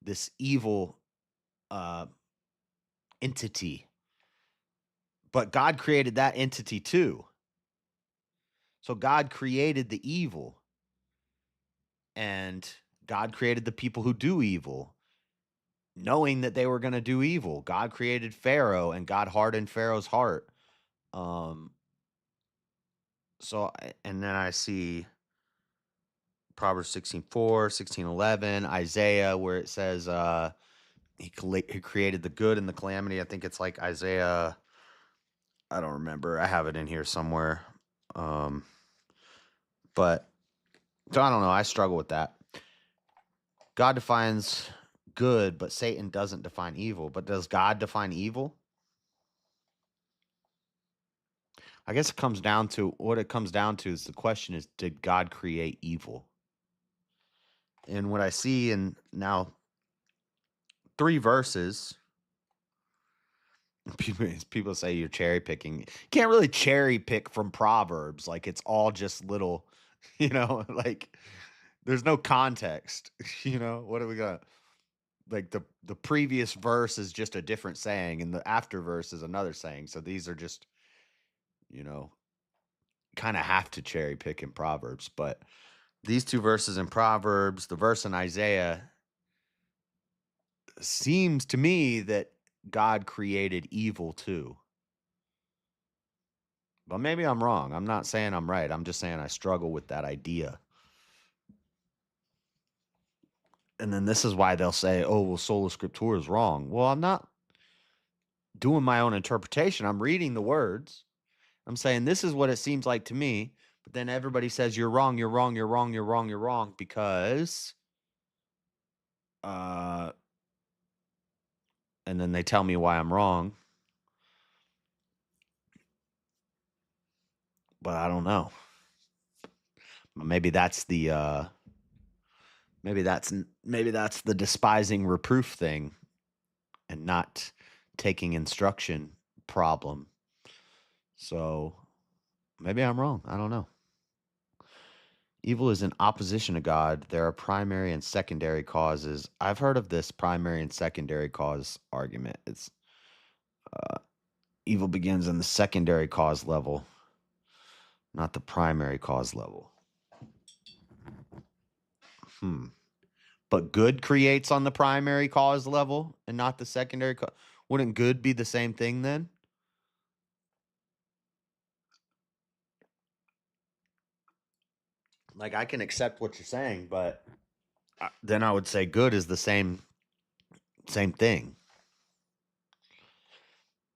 this evil uh entity. But God created that entity too. So God created the evil, and God created the people who do evil, knowing that they were going to do evil. God created Pharaoh, and God hardened Pharaoh's heart. Um, and then I see Proverbs 16:4, 16:11, Isaiah, where it says he created the good and the calamity. I think it's like Isaiah. I don't remember. I have it in here somewhere. Um, but so I don't know. I struggle with that. God defines good, but Satan doesn't define evil. But does God define evil? I guess it comes down to what it comes down to is the question is, did God create evil? And what I see in now 3 verses, people say you're cherry picking. You can't really cherry pick from Proverbs. Like it's all just little, like there's no context. What do we got? Like the previous verse is just a different saying, and the after verse is another saying. So these are just, you know, kind of have to cherry pick in Proverbs. But these 2 verses in Proverbs, the verse in Isaiah, seems to me that God created evil too. But maybe I'm wrong. I'm not saying I'm right. I'm just saying I struggle with that idea. And then this is why they'll say, oh, well, Sola Scriptura is wrong. Well, I'm not doing my own interpretation. I'm reading the words. I'm saying this is what it seems like to me. But then everybody says, you're wrong, you're wrong, you're wrong, you're wrong, you're wrong, because and then they tell me why I'm wrong. But I don't know. Maybe that's the maybe that's the despising reproof thing and not taking instruction problem. So maybe I'm wrong. I don't know. Evil is in opposition to God. There are primary and secondary causes. I've heard of this primary and secondary cause argument. It's evil begins in the secondary cause level, not the primary cause level. But good creates on the primary cause level and not the secondary cause. Wouldn't good be the same thing then? Like I can accept what you're saying, but then I would say good is the same thing.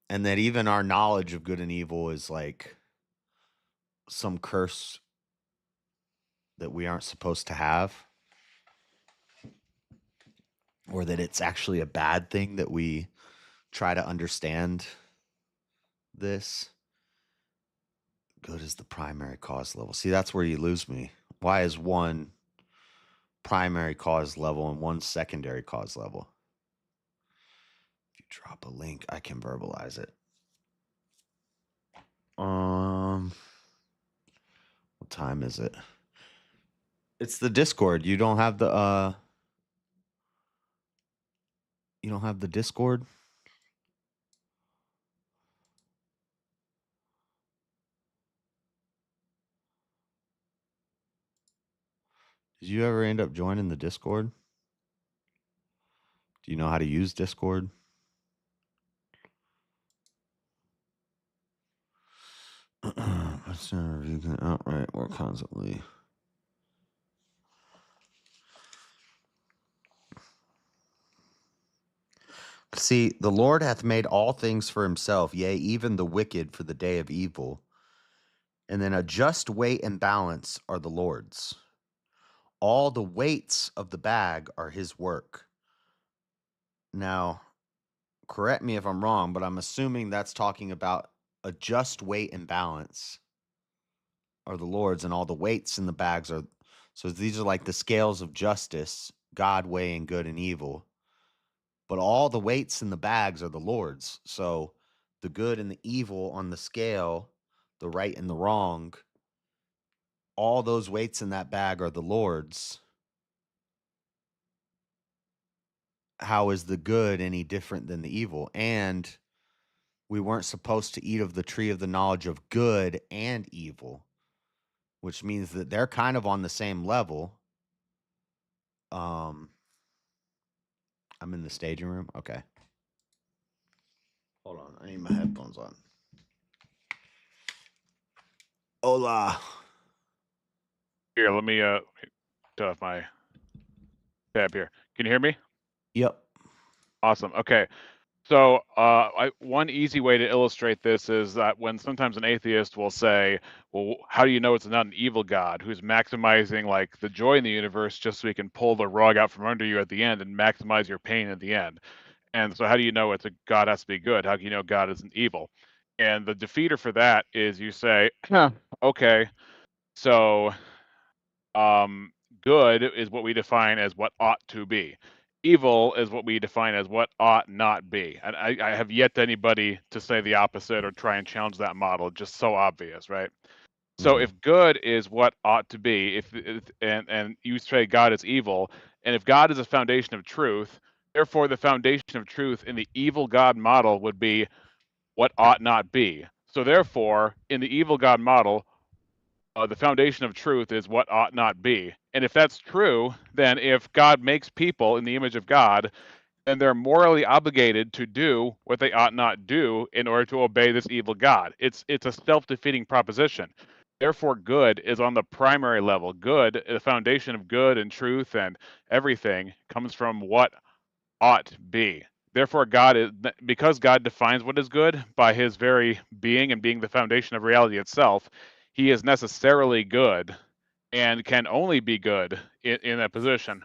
And that even our knowledge of good and evil is like some curse that we aren't supposed to have, or that it's actually a bad thing that we try to understand this. Good is the primary cause level. See, that's where you lose me. Why is one primary cause level and one secondary cause level? If you drop a link, I can verbalize it. What time is it? It's the Discord. You don't have the Discord? Did you ever end up joining the Discord? Do you know how to use Discord? You can outright or constantly. See, the Lord hath made all things for himself, yea, even the wicked for the day of evil. And then a just weight and balance are the Lord's. All the weights of the bag are his work. Now, correct me if I'm wrong, but I'm assuming that's talking about a just weight and balance are the Lord's, and all the weights in the bags are. So these are like the scales of justice, God weighing good and evil. But all the weights in the bags are the Lord's. So the good and the evil on the scale, the right and the wrong, all those weights in that bag are the Lord's. How is the good any different than the evil? And we weren't supposed to eat of the tree of the knowledge of good and evil. which means that they're kind of on the same level. Um, I'm in the staging room. Okay. Hold on. I need my headphones on. Hola. Here, let me turn off my tab here. Can you hear me? Yep. Awesome. Okay. So, one easy way to illustrate this is that when sometimes an atheist will say, "Well, how do you know it's not an evil God who's maximizing like the joy in the universe just so he can pull the rug out from under you at the end and maximize your pain at the end?" And so, how do you know it's a God has to be good? How can you know God isn't evil? And the defeater for that is you say, "Huh, okay, so Um, good is what we define as what ought to be. Evil is what we define as what ought not be. And I have yet to anybody to say the opposite or try and challenge that model. Just so obvious, right? So Hmm. if good is what ought to be, if and you say God is evil, and if God is a foundation of truth, therefore the foundation of truth in the evil God model would be what ought not be. So therefore, in the evil God model, the foundation of truth is what ought not be. And if that's true, then if God makes people in the image of God, then they're morally obligated to do what they ought not do in order to obey this evil God. It's a self-defeating proposition. Therefore, good is on the primary level. Good, the foundation of good and truth and everything comes from what ought be. Therefore, God is because God defines what is good by his very being and being the foundation of reality itself, he is necessarily good and can only be good in that position.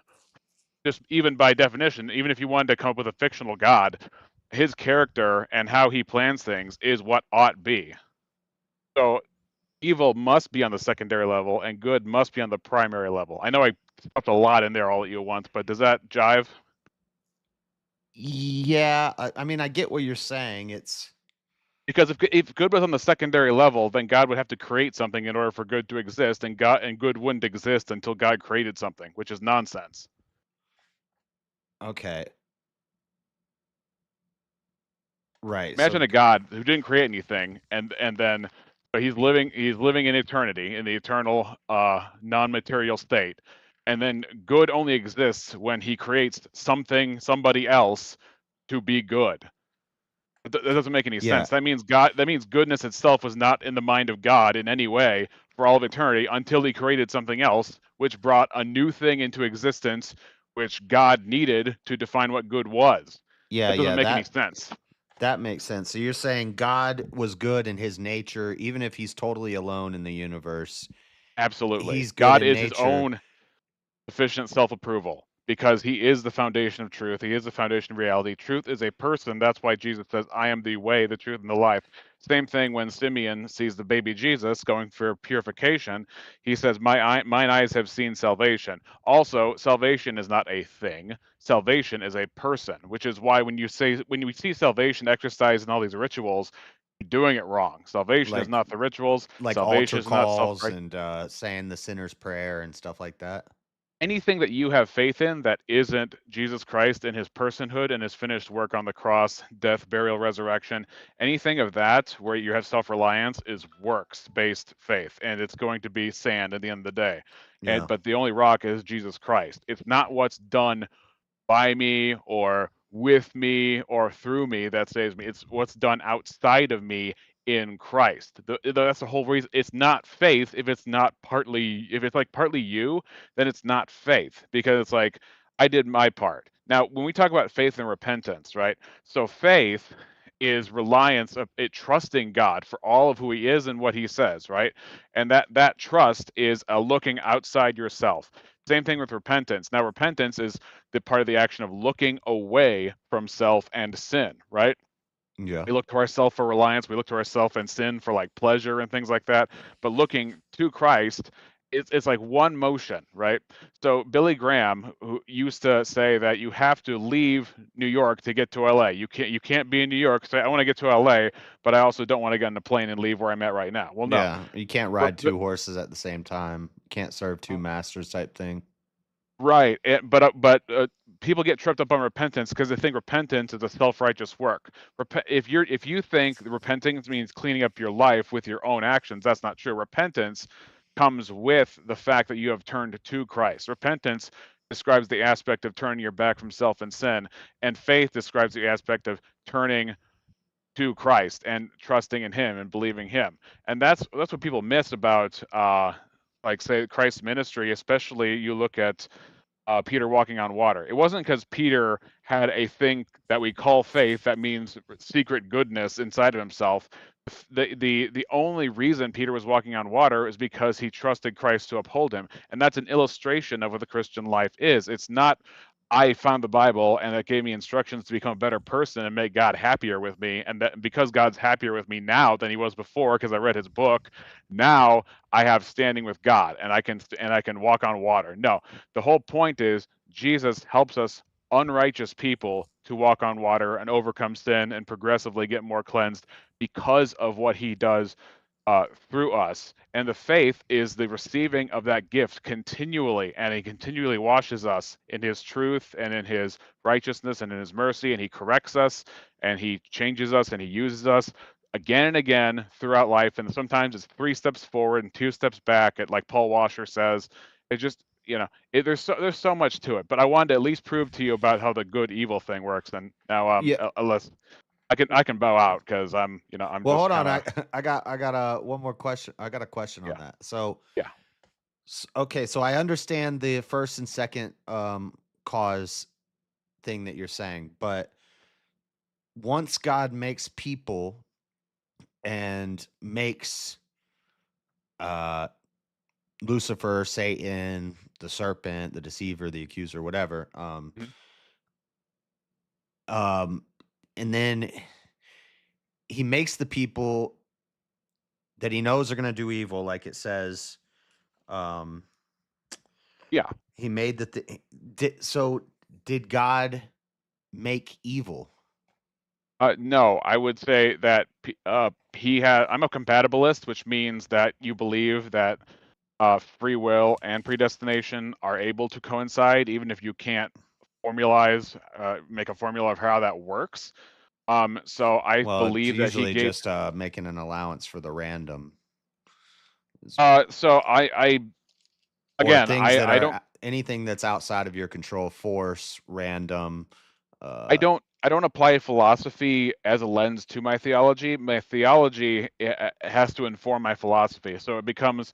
Just even by definition, even if you wanted to come up with a fictional God, his character and how he plans things is what ought be. So evil must be on the secondary level and good must be on the primary level. I know I stuffed a lot in there all at you at once, but does that jive? Yeah. I mean, I get what you're saying. It's Because if good was on the secondary level, then God would have to create something in order for good to exist, and good wouldn't exist until God created something, which is nonsense. okay. Right. Imagine a God who didn't create anything, and then but he's living in eternity in the eternal non-material state, and then good only exists when he creates somebody else to be good. That doesn't make any Yeah. sense. That means goodness itself was not in the mind of God in any way for all of eternity until he created something else, which brought a new thing into existence, which God needed to define what good was. Yeah. That doesn't Yeah. make any That sense. that makes sense. So you're saying God was good in his nature, even if he's totally alone in the universe. Absolutely. He's good God in is his nature. own sufficient self-approval because he is the foundation of truth. He is the foundation of reality. Truth is a person. That's why Jesus says, I am the way, the truth, and the life. Same thing when Simeon sees the baby Jesus going for purification. He says, mine eyes have seen salvation. Also, salvation is not a thing. Salvation is a person, which is why when you see salvation exercised in all these rituals, you're doing it wrong. Salvation is Like not the rituals. altar Salvation is not self calls and saying the sinner's prayer and stuff like that. anything that you have faith in that isn't Jesus Christ and his personhood and his finished work on the cross, death, burial, resurrection, anything of that where you have self reliance is works based faith. And it's going to be sand at the end of the day. Yeah. But the only rock is Jesus Christ. It's not what's done by me or with me or through me that saves me. It's what's done outside of me in Christ. That's the whole reason. It's not faith if it's not partly, if it's like partly you, then it's not faith because it's like, I did my part. Now, when we talk about faith and repentance, right? So faith is reliance of it trusting God for all of who he is and what he says, right? And that trust is a looking outside yourself. Same thing with repentance. Now, repentance is the part of the action of looking away from self and sin, right? Yeah. We look to ourself for reliance, we look to ourself and sin for like pleasure and things like that. But looking to Christ, it's like one motion, right? So Billy Graham, who used to say that you have to leave New York to get to LA. You can't be in New York, say I want to get to LA, but I also don't want to get on a plane and leave where I'm at right now. Well, no. Yeah. You can't ride two horses at the same time. Can't serve two masters type thing. Right, but people get tripped up on repentance because they think repentance is a self-righteous work. If you think repenting means cleaning up your life with your own actions, that's not true. Repentance comes with the fact that you have turned to Christ. Repentance describes the aspect of turning your back from self and sin, and faith describes the aspect of turning to Christ and trusting in Him and believing Him. And that's what people miss about, like, say, Christ's ministry. Especially, you look at Peter walking on water. It wasn't because Peter had a thing that we call faith, that means secret goodness inside of himself. The only reason Peter was walking on water is because he trusted Christ to uphold him, and that's an illustration of what the Christian life is. It's not, I found the Bible and it gave me instructions to become a better person and make God happier with me, and that because God's happier with me now than He was before because I read His book, now I have standing with God and I can walk on water. No, the whole point is Jesus helps us unrighteous people to walk on water and overcome sin and progressively get more cleansed because of what He does through us. And the faith is the receiving of that gift continually, and He continually washes us in His truth and in His righteousness and in His mercy, and He corrects us and He changes us and He uses us again and again throughout life. And sometimes it's 3 steps forward and 2 steps back, at, like Paul Washer says. It just, there's so much to it. But I wanted to at least prove to you about how the good evil thing works. And now, Yeah. unless I can bow out because I'm Well, just hold on. kind I of I got one more question. I got a question on yeah that. So, yeah okay, so I understand the first and second cause thing that you're saying, but once God makes people and makes uh Lucifer, Satan, the serpent, the deceiver, the accuser, whatever, mhm, um and then he makes the people that he knows are going to do evil, like it says. um yeah. he made so did God make evil? No, I would say that he had. I'm a compatibilist, which means that you believe that free will and predestination are able to coincide, even if you can't make a formula of how that works. So I Well, it's believe that he usually gave. just making an allowance for the random is- So I or again, things that I are don't anything that's outside of your control, force, random. I uh don't I don't apply philosophy as a lens to my theology. My theology has to inform my philosophy, so it becomes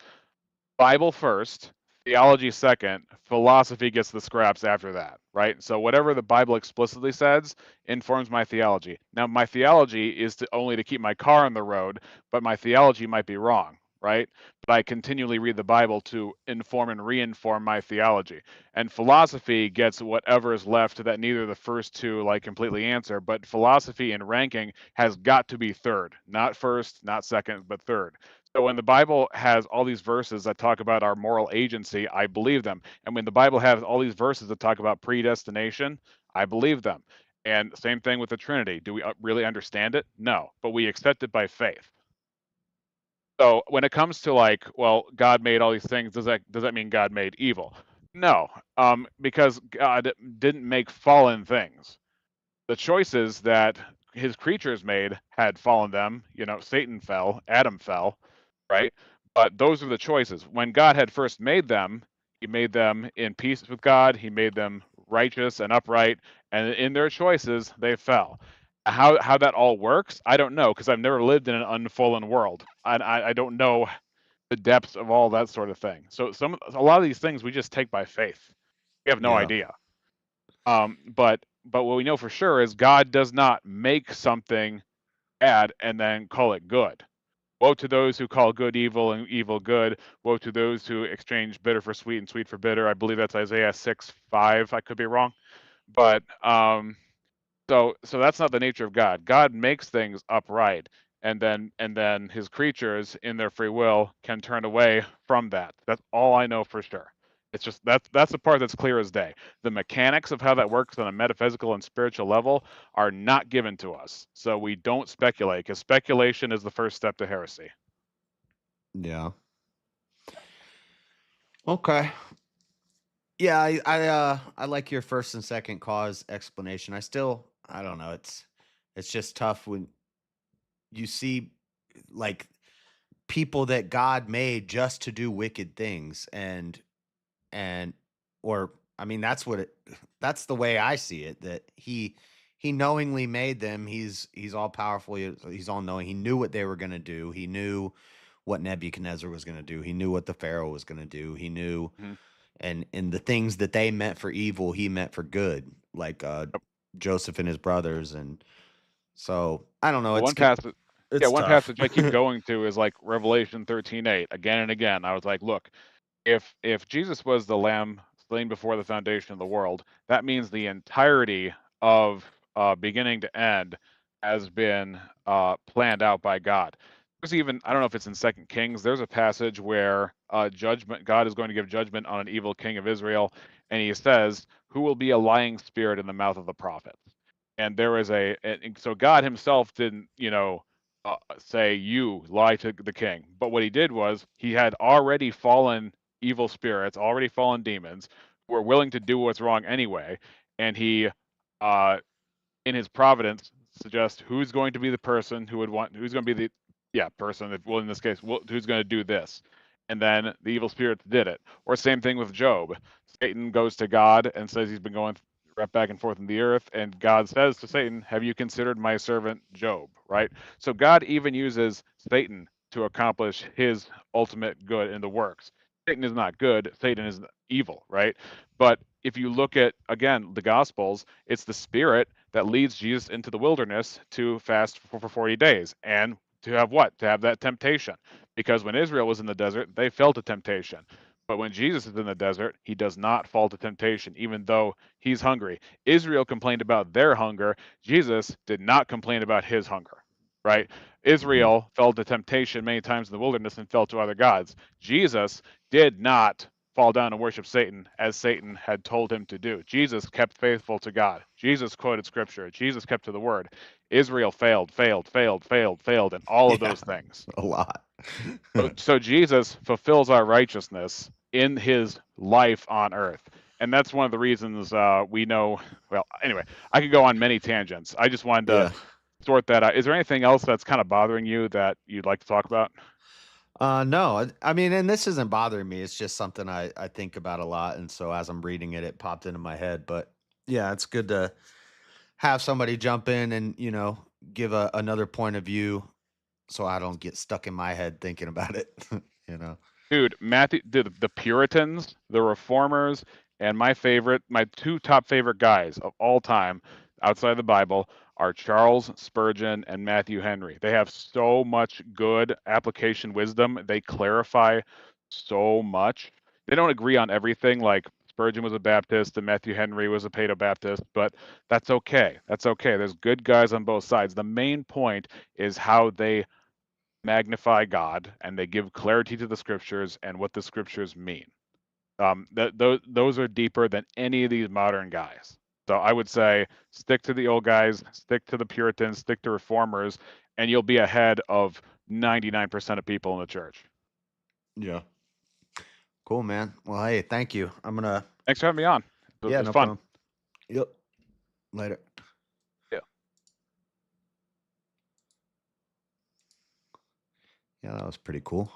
Bible first, theology second, philosophy gets the scraps after that, right? So whatever the Bible explicitly says informs my theology. Now, my theology is only to keep my car on the road, but my theology might be wrong, right? But I continually read the Bible to inform and reinform my theology. And philosophy gets whatever is left that neither of the first two like completely answer, but philosophy in ranking has got to be third, not first, not second, but third. So when the Bible has all these verses that talk about our moral agency, I believe them. And when the Bible has all these verses that talk about predestination, I believe them. And same thing with the Trinity. Do we really understand it? No, but we accept it by faith. So when it comes to, like, well, God made all these things, does that mean God made evil? No, because God didn't make fallen things. The choices that His creatures made had fallen them. Satan fell, Adam fell, right? But those are the choices. When God had first made them, He made them in peace with God. He made them righteous and upright, and in their choices, they fell. How that all works, I don't know, because I've never lived in an unfallen world. I don't know the depths of all that sort of thing. So a lot of these things we just take by faith. We have no yeah, idea. But what we know for sure is God does not make something bad and then call it good. Woe to those who call good evil and evil good. Woe to those who exchange bitter for sweet and sweet for bitter. I believe that's Isaiah 6:5. I could be wrong, but so that's not the nature of God. God makes things upright, and then His creatures, in their free will, can turn away from that. That's all I know for sure. It's just that's the part that's clear as day. The mechanics of how that works on a metaphysical and spiritual level are not given to us, so we don't speculate, because speculation is the first step to heresy. yeah. Okay. Yeah, I like your first and second cause explanation. I don't know, it's just tough when you see, like, people that God made just to do wicked things, and or I mean that's what it that's the way I see it, that he knowingly made them. He's all powerful. He's all knowing. He knew what they were going to do. He knew what Nebuchadnezzar was going to do. He knew what the Pharaoh was going to do. He knew, Mhm. and the things that they meant for evil, he meant for good, like Joseph and his brothers. And so I don't know. One passage, yeah, It's one tough. passage I keep going to is like Revelation 13:8 again and again. I was like, look, if Jesus was the lamb slain before the foundation of the world, that means the entirety of beginning to end has been planned out by God. There's even, I don't know if it's in Second Kings, there's a passage where judgment, God is going to give judgment on an evil king of Israel, and he says, "Who will be a lying spirit in the mouth of the prophets?" And there is and so God himself didn't, say you lie to the king, but what he did was he had already fallen evil spirits, already fallen demons, who were willing to do what's wrong anyway, and he uh in his providence suggest who's going to be the person who's going to be the person, if, well, in this case, who's going to do this, and then the evil spirits did it. Or same thing with Job. Satan goes to God and says he's been going right back and forth in the earth, and God says to Satan, have you considered my servant Job? Right? So God even uses Satan to accomplish his ultimate good in the works. Satan is not good, Satan is evil, right? But if you look at, again, the Gospels, it's the Spirit that leads Jesus into the wilderness to fast for 40 days. And to have what? To have that temptation. Because when Israel was in the desert, they fell to temptation. But when Jesus is in the desert, he does not fall to temptation, even though he's hungry. Israel complained about their hunger. Jesus did not complain about his hunger, right? Mhm. Israel fell to temptation many times in the wilderness and fell to other gods. Jesus did not fall down and worship Satan as Satan had told him to do. Jesus kept faithful to God. Jesus quoted scripture. Jesus kept to the word. Israel failed in all of Yeah, those things. a lot. So Jesus fulfills our righteousness in his life on earth. And that's one of the reasons we know. Well, anyway, I could go on many tangents. I just wanted to Yeah. sort that out. Is there anything else that's kind of bothering you that you'd like to talk about? No, I mean, and this isn't bothering me. It's just something I think about a lot, and so as I'm reading it, it popped into my head. But yeah, it's good to have somebody jump in and give another point of view, so I don't get stuck in my head thinking about it. you know. Dude, Matthew, the Puritans, the Reformers, and my two top favorite guys of all time outside the Bible are Charles Spurgeon and Matthew Henry. They have so much good application wisdom. They clarify so much. They don't agree on everything. Like Spurgeon was a Baptist and Matthew Henry was a Paedo Baptist, but that's okay. That's okay. There's good guys on both sides. The main point is how they magnify God and they give clarity to the scriptures and what the scriptures mean. Those are deeper than any of these modern guys. So I would say stick to the old guys, stick to the Puritans, stick to reformers, and you'll be ahead of 99% of people in the church. Yeah. Cool, man. Well, hey, thank you. I'm gonna. Thanks for having me on. Yeah, It's no fun. problem. Yep. Later. Yeah. Yeah, that was pretty cool.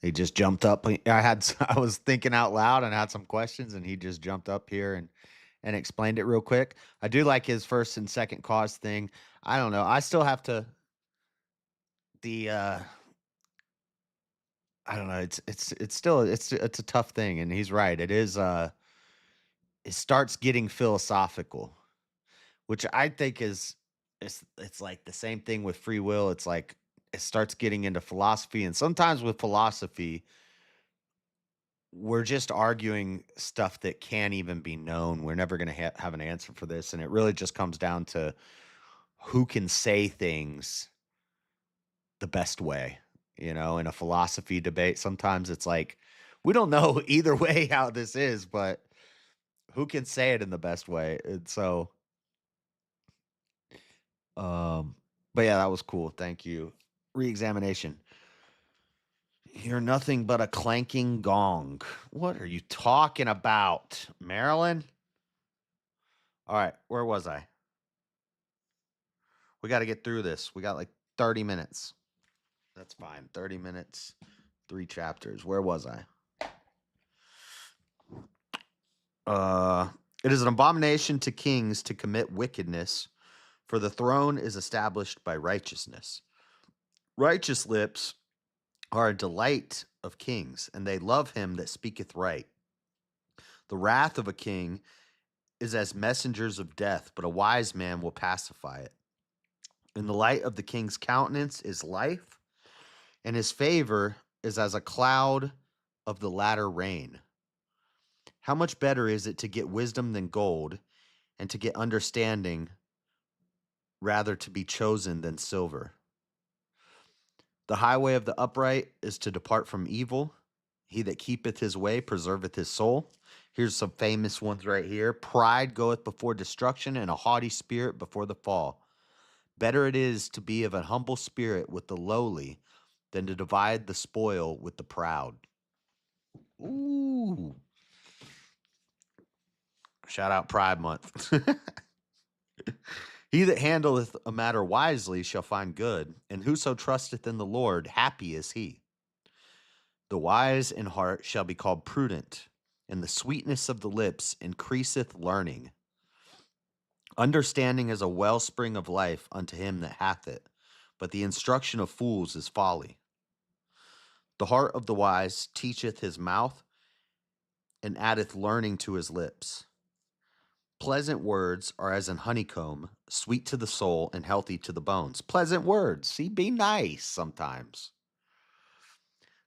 He just jumped up. I was thinking out loud and had some questions, and he just jumped up here and explained it real quick. I do like his first and second cause thing. I don't know. I still have to the I don't know. It's still it's a tough thing, and he's right. It is it starts getting philosophical, which I think is it's like the same thing with free will. It's like it starts getting into philosophy, and sometimes with philosophy we're just arguing stuff that can't even be known. We're never going to have an answer for this. And it really just comes down to who can say things the best way. In a philosophy debate, sometimes it's like, we don't know either way how this is, but who can say it in the best way? And so, um, but yeah, that was cool. Thank you. Reexamination. You're nothing but a clanking gong. What are you talking about, Marilyn? All right, where was I? We got to get through this. We got like 30 minutes. That's fine. 30 minutes, 3 chapters. Where was I? It is an abomination to kings to commit wickedness, for the throne is established by righteousness. Righteous lips are a delight of kings, and they love him that speaketh right. The wrath of a king is as messengers of death, but a wise man will pacify it. In the light of the king's countenance is life, and his favor is as a cloud of the latter rain. How much better is it to get wisdom than gold, and to get understanding rather to be chosen than silver? The highway of the upright is to depart from evil. He that keepeth his way preserveth his soul. Here's some famous ones right here. Pride goeth before destruction, and a haughty spirit before the fall. Better it is to be of an humble spirit with the lowly than to divide the spoil with the proud. Ooh. Shout out Pride Month. He that handleth a matter wisely shall find good, and whoso trusteth in the Lord, happy is he. The wise in heart shall be called prudent, and the sweetness of the lips increaseth learning. Understanding is a wellspring of life unto him that hath it, but the instruction of fools is folly. The heart of the wise teacheth his mouth, and addeth learning to his lips. Pleasant words are as an honeycomb, sweet to the soul and healthy to the bones. Pleasant words. See, be nice sometimes.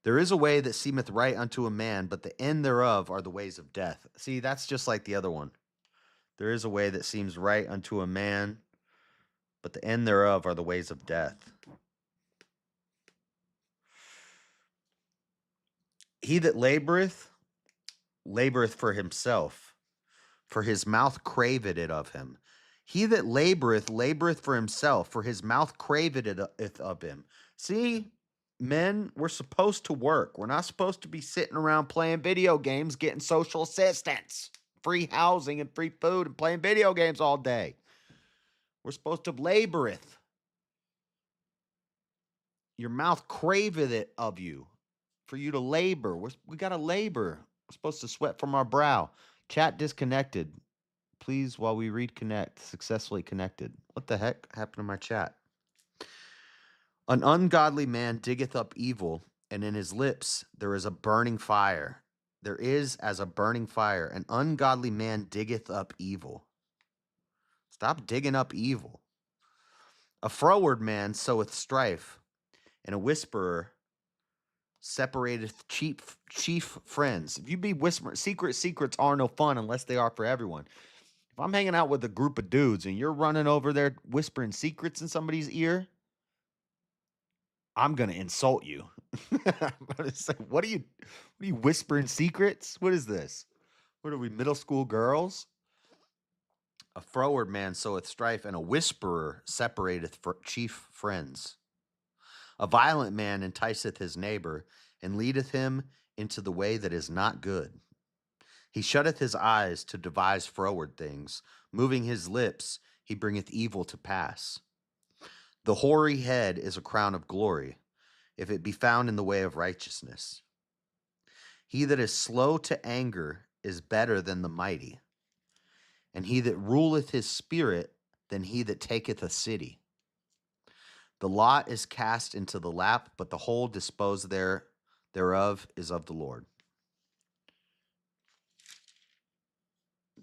There is a way that seemeth right unto a man, but the end thereof are the ways of death. See, that's just like the other one. There is a way that seems right unto a man, but the end thereof are the ways of death. He that laboreth, laboreth for himself, for his mouth craveth it of him. He that laboreth, laboreth for himself, for his mouth craveth it of him. See, men, we're supposed to work. We're not supposed to be sitting around playing video games, getting social assistance, free housing and free food, and playing video games all day. We're supposed to laboreth. Your mouth craveth it of you, for you to labor. We got to labor. We're supposed to sweat from our brow. Chat disconnected. Please, while we reconnect, successfully connected. What the heck happened to my chat? An ungodly man diggeth up evil, and in his lips there is a burning fire. There is as a burning fire. An ungodly man diggeth up evil. Stop digging up evil. A froward man soweth strife, and a whisperer separateth chief friends. If you be whispering, secrets are no fun unless they are for everyone. If I'm hanging out with a group of dudes and you're running over there whispering secrets in somebody's ear, I'm gonna insult you. I'm gonna say, what are you whispering secrets? What is this? What are we, middle school girls? A froward man soweth strife, and a whisperer separateth chief friends. A violent man enticeth his neighbor, and leadeth him into the way that is not good. He shutteth his eyes to devise froward things. Moving his lips, he bringeth evil to pass. The hoary head is a crown of glory, if it be found in the way of righteousness. He that is slow to anger is better than the mighty, and he that ruleth his spirit than he that taketh a city. The lot is cast into the lap, but the whole disposed thereof is of the Lord.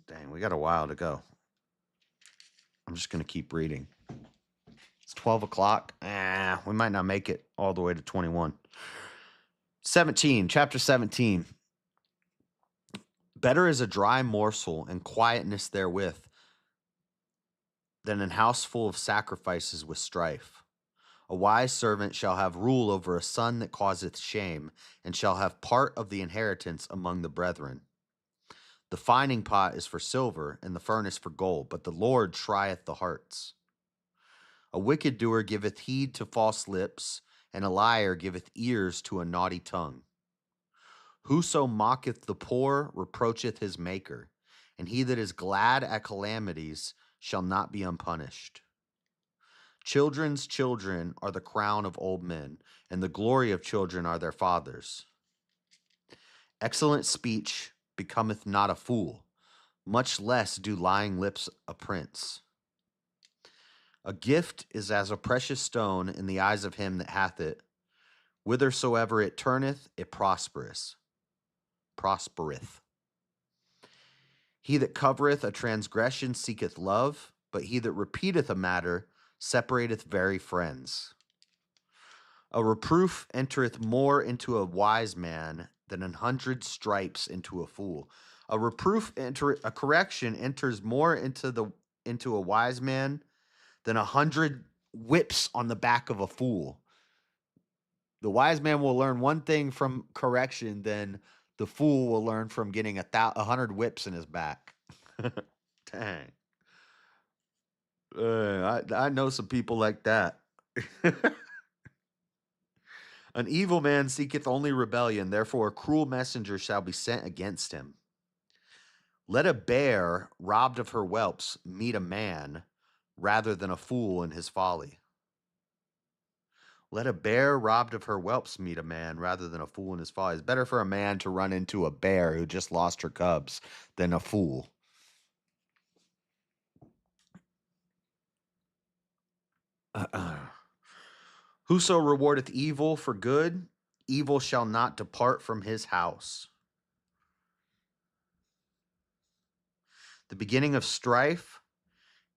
Dang, we got a while to go. I'm just going to keep reading. It's 12 o'clock. We might not make it all the way to 21. 17, chapter 17. Better is a dry morsel and quietness therewith than an house full of sacrifices with strife. A wise servant shall have rule over a son that causeth shame, and shall have part of the inheritance among the brethren. The fining pot is for silver, and the furnace for gold, but the Lord trieth the hearts. A wicked doer giveth heed to false lips, and a liar giveth ears to a naughty tongue. Whoso mocketh the poor reproacheth his maker, and he that is glad at calamities shall not be unpunished. Children's children are the crown of old men, and the glory of children are their fathers. Excellent speech becometh not a fool, much less do lying lips a prince. A gift is as a precious stone in the eyes of him that hath it. Whithersoever it turneth, it prospereth. He that covereth a transgression seeketh love, but he that repeateth a matter separateth very friends. A reproof entereth more into a wise man than 100 stripes into a fool. A correction enters more into a wise man than 100 whips on the back of a fool. The wise man will learn one thing from correction, then the fool will learn from getting 100 whips in his back. Dang. I know some people like that. An evil man seeketh only rebellion, therefore a cruel messenger shall be sent against him. Let a bear robbed of her whelps meet a man rather than a fool in his folly. Let a bear robbed of her whelps meet a man rather than a fool in his folly. It's better for a man to run into a bear who just lost her cubs than a fool. Whoso rewardeth evil for good, evil shall not depart from his house. The beginning of strife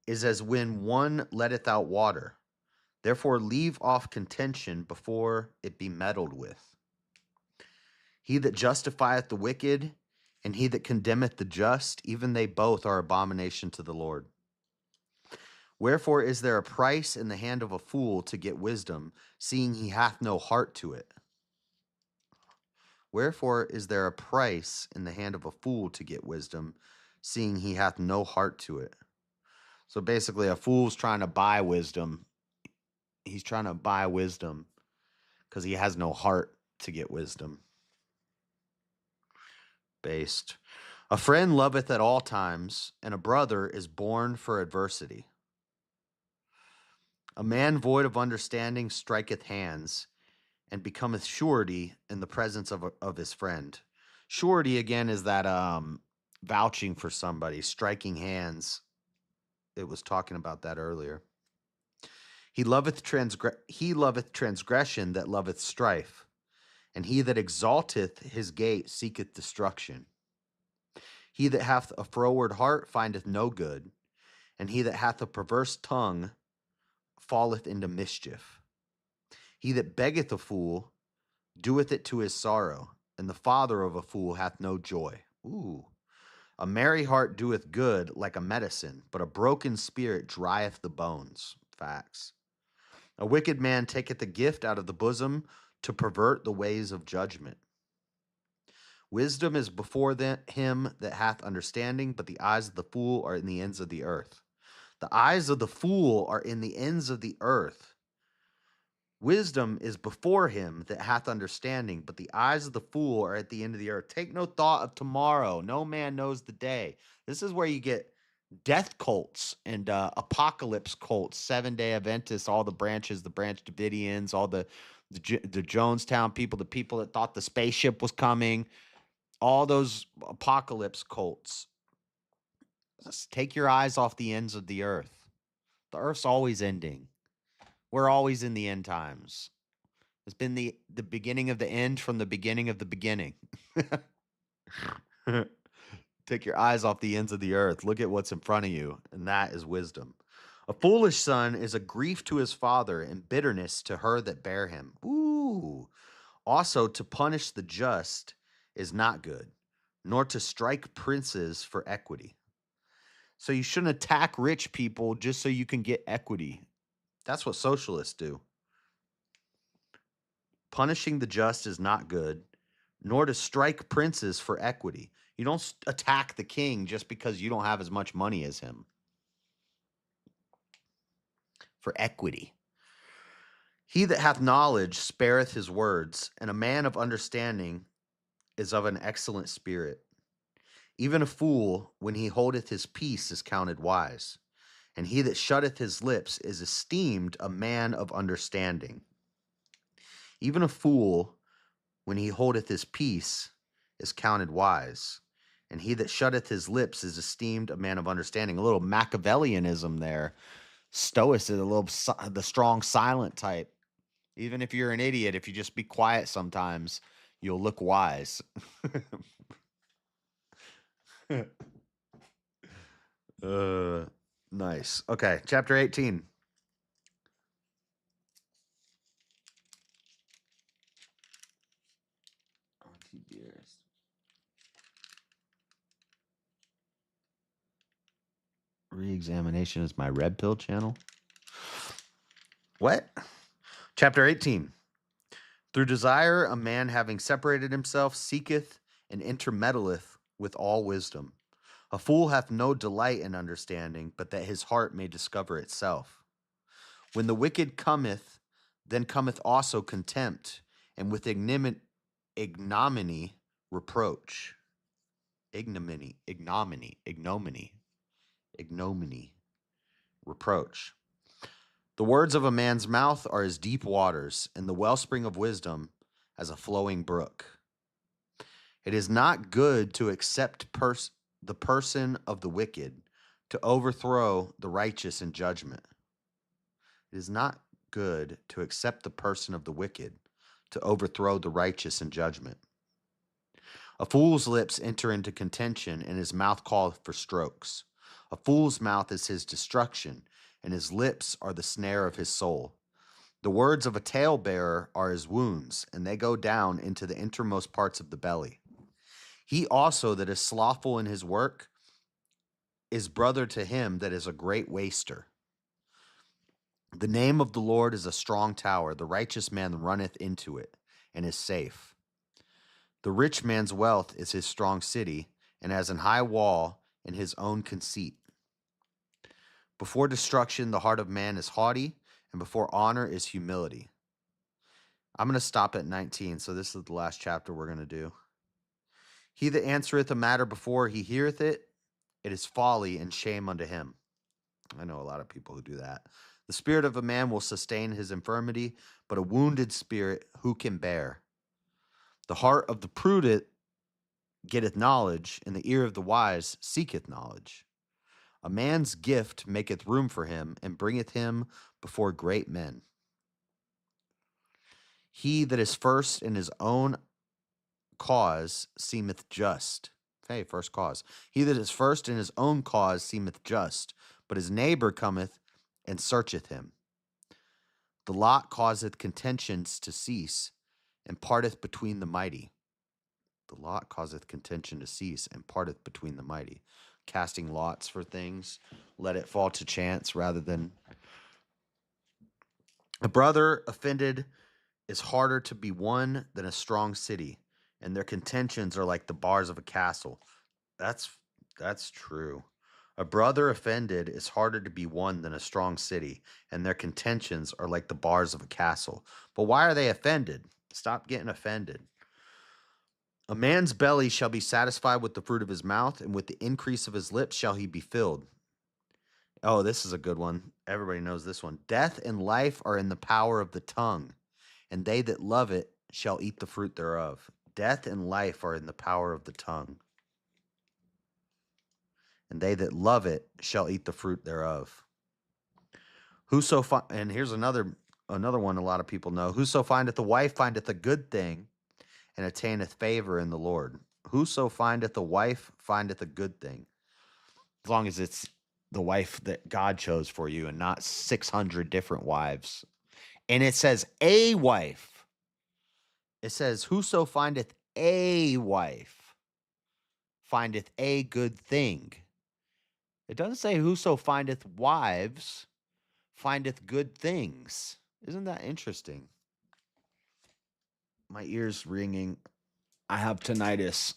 is as when one letteth out water. Therefore leave off contention before it be meddled with. He that justifieth the wicked, and he that condemneth the just, even they both are abomination to the Lord. Wherefore is there a price in the hand of a fool to get wisdom, seeing he hath no heart to it? Wherefore is there a price in the hand of a fool to get wisdom, seeing he hath no heart to it? So basically, a fool's trying to buy wisdom. He's trying to buy wisdom because he has no heart to get wisdom. Based. A friend loveth at all times, and a brother is born for adversity. A man void of understanding striketh hands, and becometh surety in the presence of his friend. Surety, again, is that vouching for somebody, striking hands. It was talking about that earlier. He loveth transgression that loveth strife, and he that exalteth his gate seeketh destruction. He that hath a froward heart findeth no good, and he that hath a perverse tongue falleth into mischief. He that beggeth a fool doeth it to his sorrow, and the father of a fool hath no joy. Ooh. A merry heart doeth good like a medicine, but a broken spirit drieth the bones. Facts. A wicked man taketh a gift out of the bosom to pervert the ways of judgment. Wisdom is before him that hath understanding, but the eyes of the fool are in the ends of the earth. The eyes of the fool are in the ends of the earth. Wisdom is before him that hath understanding, but the eyes of the fool are at the end of the earth. Take no thought of tomorrow. No man knows the day. This is where you get death cults and apocalypse cults, 7-Day Adventists, all the branches, the Branch Davidians, all the Jonestown people, the people that thought the spaceship was coming, all those apocalypse cults. Just take your eyes off the ends of the earth. The earth's always ending. We're always in the end times. It's been the beginning of the end from the beginning of the beginning. Take your eyes off the ends of the earth. Look at what's in front of you, and that is wisdom. A foolish son is a grief to his father, and bitterness to her that bare him. Ooh. Also, to punish the just is not good, nor to strike princes for equity. So you shouldn't attack rich people just so you can get equity. That's what socialists do. Punishing the just is not good, nor to strike princes for equity. You don't attack the king just because you don't have as much money as him. For equity. He that hath knowledge spareth his words, and a man of understanding is of an excellent spirit. Even a fool, when he holdeth his peace, is counted wise, and he that shutteth his lips is esteemed a man of understanding. Even a fool, when he holdeth his peace, is counted wise, and he that shutteth his lips is esteemed a man of understanding. A little Machiavellianism there. Stoicism, a little the strong silent type. Even if you're an idiot, if you just be quiet sometimes, you'll look wise. Nice. Okay, chapter 18. Re-examination is my red pill channel. What? Chapter 18. Through desire, a man having separated himself seeketh and intermeddleth with all wisdom. A fool hath no delight in understanding, but that his heart may discover itself. When the wicked cometh, then cometh also contempt, and with ignominy reproach. Ignominy, reproach. The words of a man's mouth are as deep waters, and the wellspring of wisdom as a flowing brook. It is not good to accept the person of the wicked, to overthrow the righteous in judgment. It is not good to accept the person of the wicked, to overthrow the righteous in judgment. A fool's lips enter into contention, and his mouth calleth for strokes. A fool's mouth is his destruction, and his lips are the snare of his soul. The words of a talebearer are his wounds, and they go down into the innermost parts of the belly. He also that is slothful in his work is brother to him that is a great waster. The name of the Lord is a strong tower. The righteous man runneth into it and is safe. The rich man's wealth is his strong city, and has an high wall in his own conceit. Before destruction, the heart of man is haughty, and before honor is humility. I'm going to stop at 19, so this is the last chapter we're going to do. He that answereth a matter before he heareth it, it is folly and shame unto him. I know a lot of people who do that. The spirit of a man will sustain his infirmity, but a wounded spirit who can bear? The heart of the prudent getteth knowledge, and the ear of the wise seeketh knowledge. A man's gift maketh room for him, and bringeth him before great men. He that is first in his own cause seemeth just. Hey, first cause. He that is first in his own cause seemeth just, but his neighbor cometh and searcheth him. The lot causeth contentions to cease, and parteth between the mighty. The lot causeth contention to cease, and parteth between the mighty. Casting lots for things, let it fall to chance rather than... A brother offended is harder to be won than a strong city, and their contentions are like the bars of a castle. That's true. A brother offended is harder to be won than a strong city, and their contentions are like the bars of a castle. But why are they offended? Stop getting offended. A man's belly shall be satisfied with the fruit of his mouth, and with the increase of his lips shall he be filled. Oh, this is a good one. Everybody knows this one. Death and life are in the power of the tongue, and they that love it shall eat the fruit thereof. Death and life are in the power of the tongue, and they that love it shall eat the fruit thereof. And here's another one a lot of people know. Whoso findeth a wife findeth a good thing, and attaineth favor in the Lord. Whoso findeth a wife findeth a good thing. As long as it's the wife that God chose for you and not 600 different wives. And it says a wife. It says, whoso findeth a wife findeth a good thing. It doesn't say whoso findeth wives findeth good things. Isn't that interesting? My ear's ringing. I have tinnitus.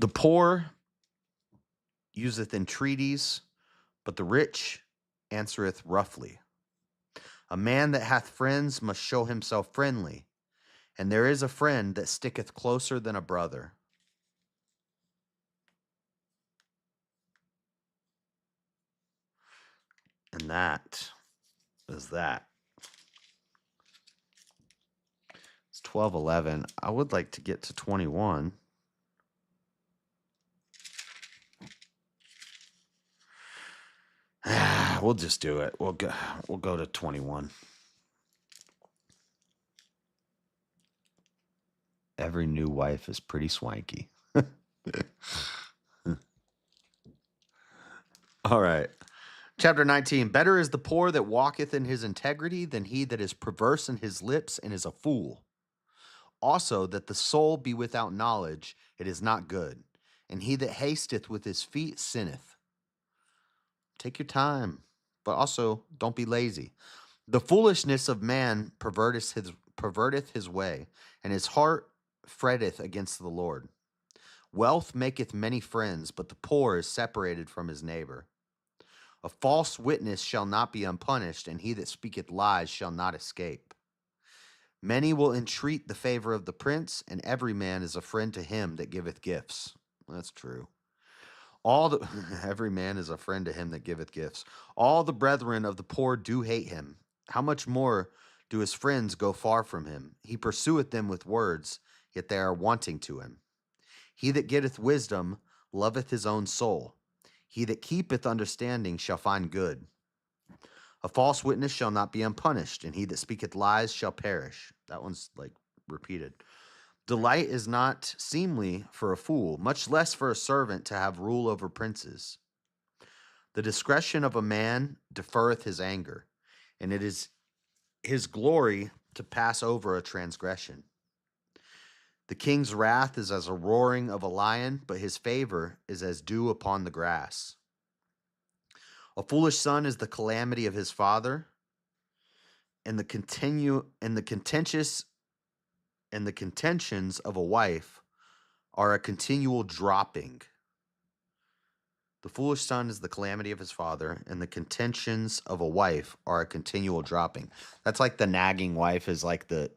The poor useth entreaties, but the rich answereth roughly. A man that hath friends must show himself friendly, and there is a friend that sticketh closer than a brother. And that is that. It's 12:11. I would like to get to 21. We'll just do it. We'll go to 21. Every new wife is pretty swanky. All right. Chapter 19. Better is the poor that walketh in his integrity than he that is perverse in his lips and is a fool. Also, that the soul be without knowledge, it is not good. And he that hasteth with his feet sinneth. Take your time, but also don't be lazy. The foolishness of man perverteth his way, and his heart fretteth against the Lord. Wealth maketh many friends, but the poor is separated from his neighbor. A false witness shall not be unpunished, and he that speaketh lies shall not escape. Many will entreat the favor of the prince, and every man is a friend to him that giveth gifts. That's true. Every man is a friend to him that giveth gifts. All the brethren of the poor do hate him. How much more do his friends go far from him? He pursueth them with words, yet they are wanting to him. He that getteth wisdom loveth his own soul. He that keepeth understanding shall find good. A false witness shall not be unpunished, and he that speaketh lies shall perish. That one's like repeated. Delight is not seemly for a fool, much less for a servant to have rule over princes. The discretion of a man deferreth his anger, and it is his glory to pass over a transgression. The king's wrath is as a roaring of a lion, but his favor is as dew upon the grass. A foolish son is the calamity of his father, and the contentions of a wife are a continual dropping. The foolish son is the calamity of his father, and the contentions of a wife are a continual dropping. That's like the nagging wife is like the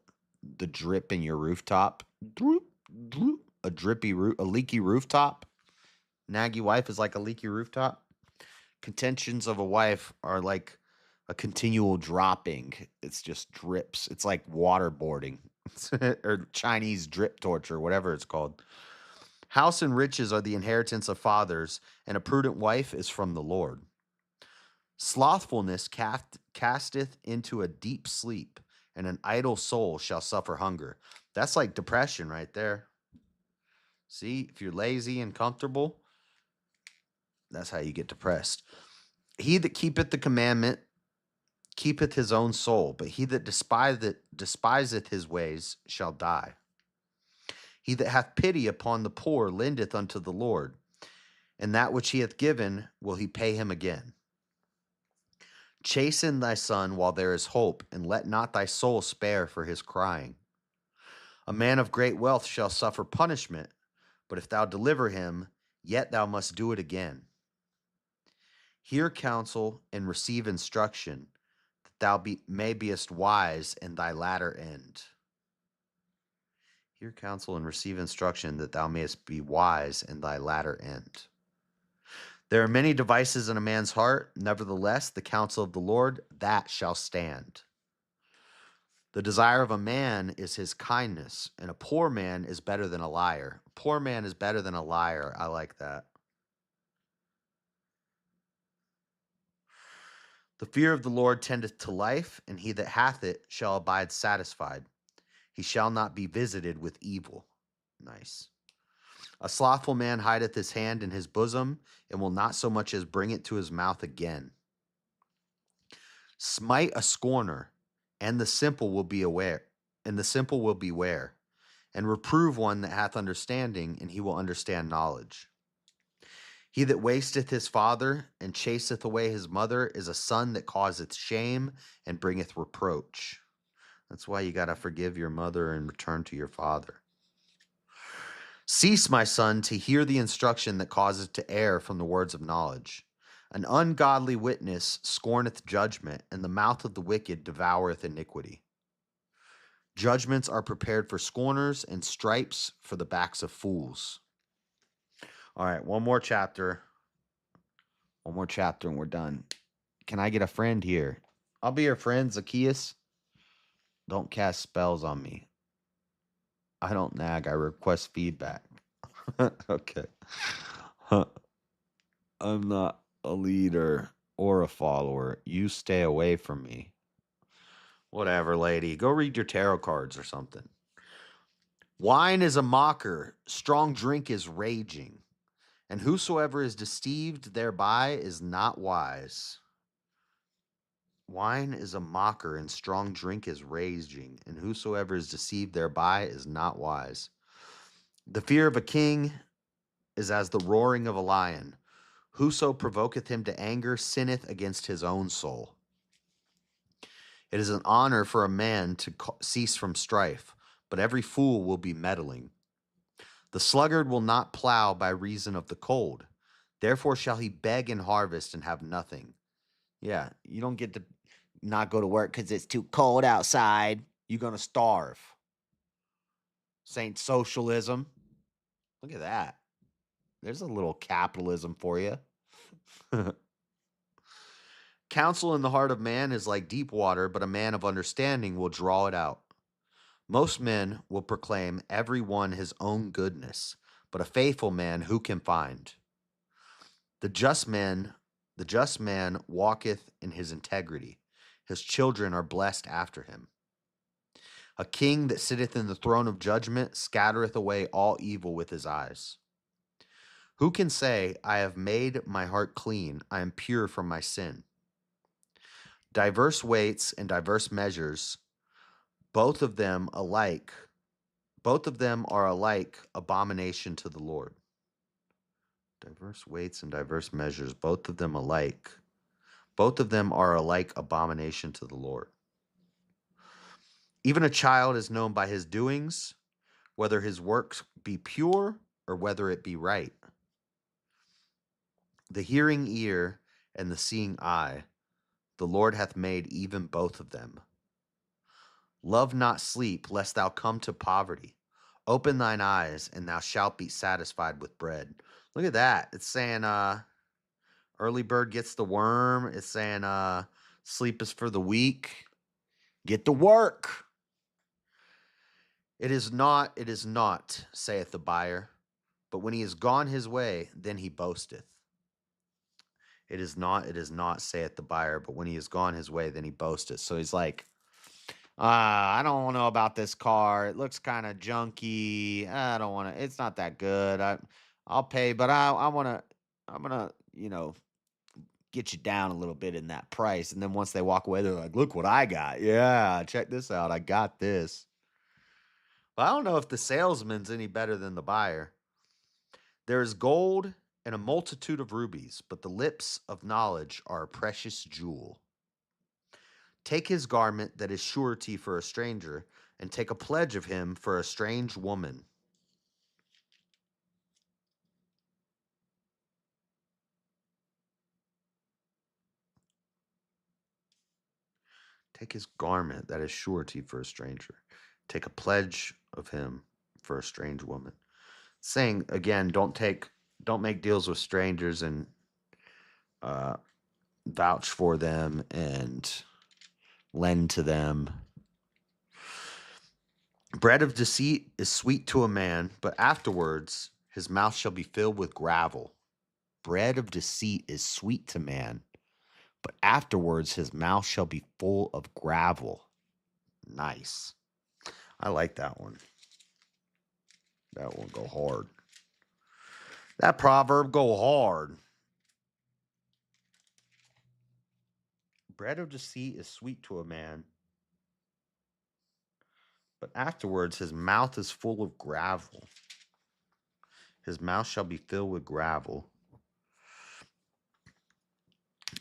drip in your rooftop. Droop, droop, a leaky rooftop. Naggy wife is like a leaky rooftop. Contentions of a wife are like a continual dropping. It's just drips. It's like waterboarding or Chinese drip torture, whatever it's called. House and riches are the inheritance of fathers, and a prudent wife is from the Lord. Slothfulness casteth into a deep sleep, and an idle soul shall suffer hunger. That's like depression right there. See, if you're lazy and comfortable, that's how you get depressed. He that keepeth the commandment keepeth his own soul, but he that despiseth his ways shall die. He that hath pity upon the poor lendeth unto the Lord, and that which he hath given will he pay him again. Chasten thy son while there is hope, and let not thy soul spare for his crying. A man of great wealth shall suffer punishment, but if thou deliver him, yet thou must do it again. Hear counsel and receive instruction, that thou mayest wise in thy latter end. Hear counsel and receive instruction, that thou mayest be wise in thy latter end. There are many devices in a man's heart, nevertheless, the counsel of the Lord, that shall stand. The desire of a man is his kindness, and a poor man is better than a liar. A poor man is better than a liar. I like that. The fear of the Lord tendeth to life, and he that hath it shall abide satisfied. He shall not be visited with evil. Nice. A slothful man hideth his hand in his bosom, and will not so much as bring it to his mouth again. Smite a scorner, and the simple will beware, and reprove one that hath understanding, and he will understand knowledge. He that wasteth his father and chaseth away his mother is a son that causeth shame and bringeth reproach. That's why you got to forgive your mother and return to your father. Cease, my son, to hear the instruction that causes to err from the words of knowledge. An ungodly witness scorneth judgment, and the mouth of the wicked devoureth iniquity. Judgments are prepared for scorners, and stripes for the backs of fools. All right, one more chapter. One more chapter, and we're done. Can I get a friend here? I'll be your friend, Zacchaeus. Don't cast spells on me. I don't nag. I request feedback. Okay. I'm not a leader or a follower. You stay away from me. Whatever, lady. Go read your tarot cards or something. Wine is a mocker. Strong drink is raging. And whosoever is deceived thereby is not wise. Wine is a mocker, and strong drink is raging, and whosoever is deceived thereby is not wise. The fear of a king is as the roaring of a lion. Whoso provoketh him to anger sinneth against his own soul. It is an honor for a man to cease from strife, but every fool will be meddling. The sluggard will not plow by reason of the cold. Therefore shall he beg in harvest and have nothing. Yeah, you don't get to not go to work because it's too cold outside. You're going to starve. Saint socialism. Look at that. There's a little capitalism for you. Counsel in the heart of man is like deep water, but a man of understanding will draw it out. Most men will proclaim every one his own goodness, but a faithful man who can find? The just man walketh in his integrity. His children are blessed after him. A king that sitteth in the throne of judgment scattereth away all evil with his eyes. Who can say, I have made my heart clean, I am pure from my sin? Diverse weights and diverse measures, both of them are alike abomination to the Lord. Diverse weights and diverse measures, both of them are alike abomination to the Lord. Even a child is known by his doings, whether his works be pure or whether it be right. The hearing ear and the seeing eye, the Lord hath made even both of them. Love not sleep, lest thou come to poverty. Open thine eyes, and thou shalt be satisfied with bread. Look at that. It's saying early bird gets the worm. It's saying sleep is for the weak. Get to work. It is not, saith the buyer. But when he is gone his way, then he boasteth. It is not, saith the buyer. But when he is gone his way, then he boasteth. So he's like, I don't know about this car. It looks kind of junky. I don't want to. It's not that good. I'll pay, but I'm gonna, get you down a little bit in that price. And then once they walk away, they're like, look what I got. Yeah, check this out. I got this. But I don't know if the salesman's any better than the buyer. There is gold and a multitude of rubies, but the lips of knowledge are a precious jewel. Take his garment that is surety for a stranger, and take a pledge of him for a strange woman. Take his garment that is surety for a stranger. Take a pledge of him for a strange woman. Saying again, don't make deals with strangers and vouch for them and lend to them. Bread of deceit is sweet to a man, but afterwards his mouth shall be filled with gravel. Bread of deceit is sweet to man, but afterwards his mouth shall be full of gravel. Nice. I like that one. That one go hard. That proverb go hard. Bread of deceit is sweet to a man, but afterwards his mouth is full of gravel. His mouth shall be filled with gravel.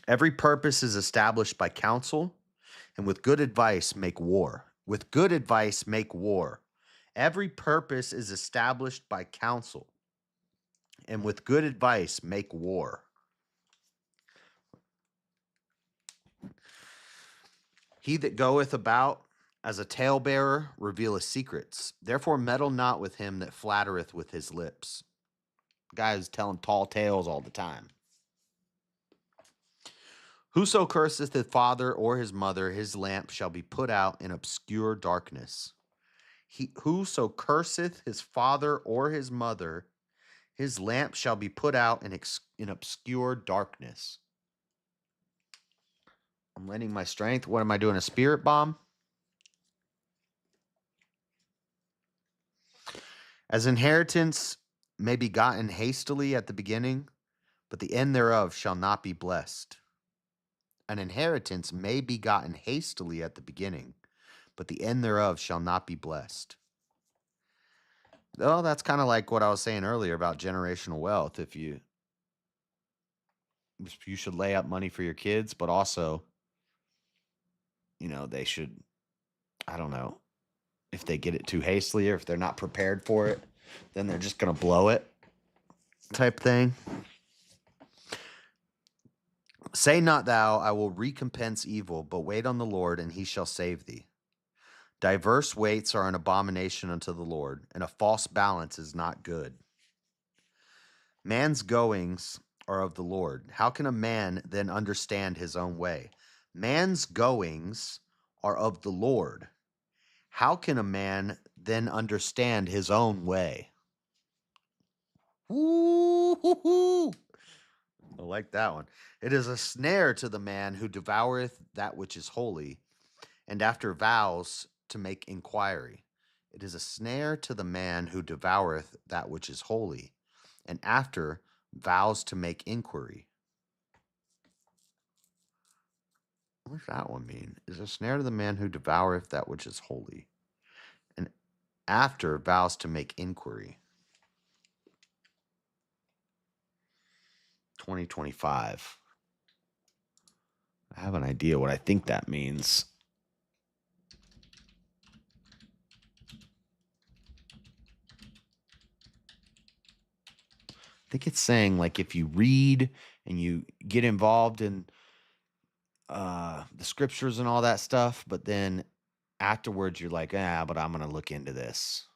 Every purpose is established by counsel, and with good advice make war. With good advice make war, Every purpose is established by counsel, and with good advice make war. He that goeth about as a talebearer revealeth secrets. Therefore meddle not with him that flattereth with his lips. Guy who's telling tall tales all the time. Whoso curseth his father or his mother, his lamp shall be put out in obscure darkness. Whoso curseth his father or his mother, his lamp shall be put out in obscure darkness. I'm lending my strength. What am I doing? A spirit bomb? As inheritance may be gotten hastily at the beginning, but the end thereof shall not be blessed. An inheritance may be gotten hastily at the beginning, but the end thereof shall not be blessed. Oh, that's kind of like what I was saying earlier about generational wealth. If you should lay up money for your kids, but also, they should, I don't know, if they get it too hastily or if they're not prepared for it, then they're just going to blow it type thing. Say not thou, I will recompense evil, but wait on the Lord, and he shall save thee. Diverse weights are an abomination unto the Lord, and a false balance is not good. Man's goings are of the Lord. How can a man then understand his own way? Man's goings are of the Lord. How can a man then understand his own way? Ooh, I like that one. It is a snare to the man who devoureth that which is holy, and after vows to make inquiry. It is a snare to the man who devoureth that which is holy, and after vows to make inquiry. What does that one mean? Is a snare to the man who devoureth that which is holy, and after vows to make inquiry. 2025. I have an idea what I think that means. I think it's saying, like, if you read and you get involved in the scriptures and all that stuff, but then afterwards you're like, but I'm going to look into this.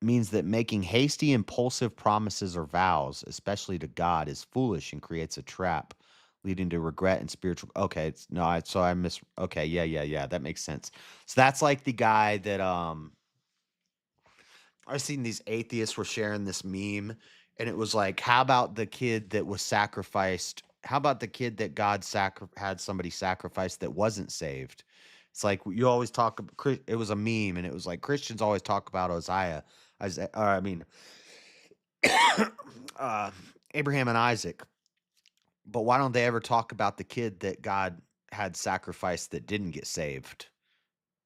Means that making hasty, impulsive promises or vows, especially to God, is foolish and creates a trap, leading to regret and spiritual. Okay, Okay, yeah. That makes sense. So that's like the guy that I've seen these atheists were sharing this meme, and it was like, how about the kid that was sacrificed? How about the kid that God had somebody sacrificed that wasn't saved? It's like you always talk. It was a meme, and it was like Christians always talk about uh, Abraham and Isaac, but why don't they ever talk about the kid that God had sacrificed that didn't get saved?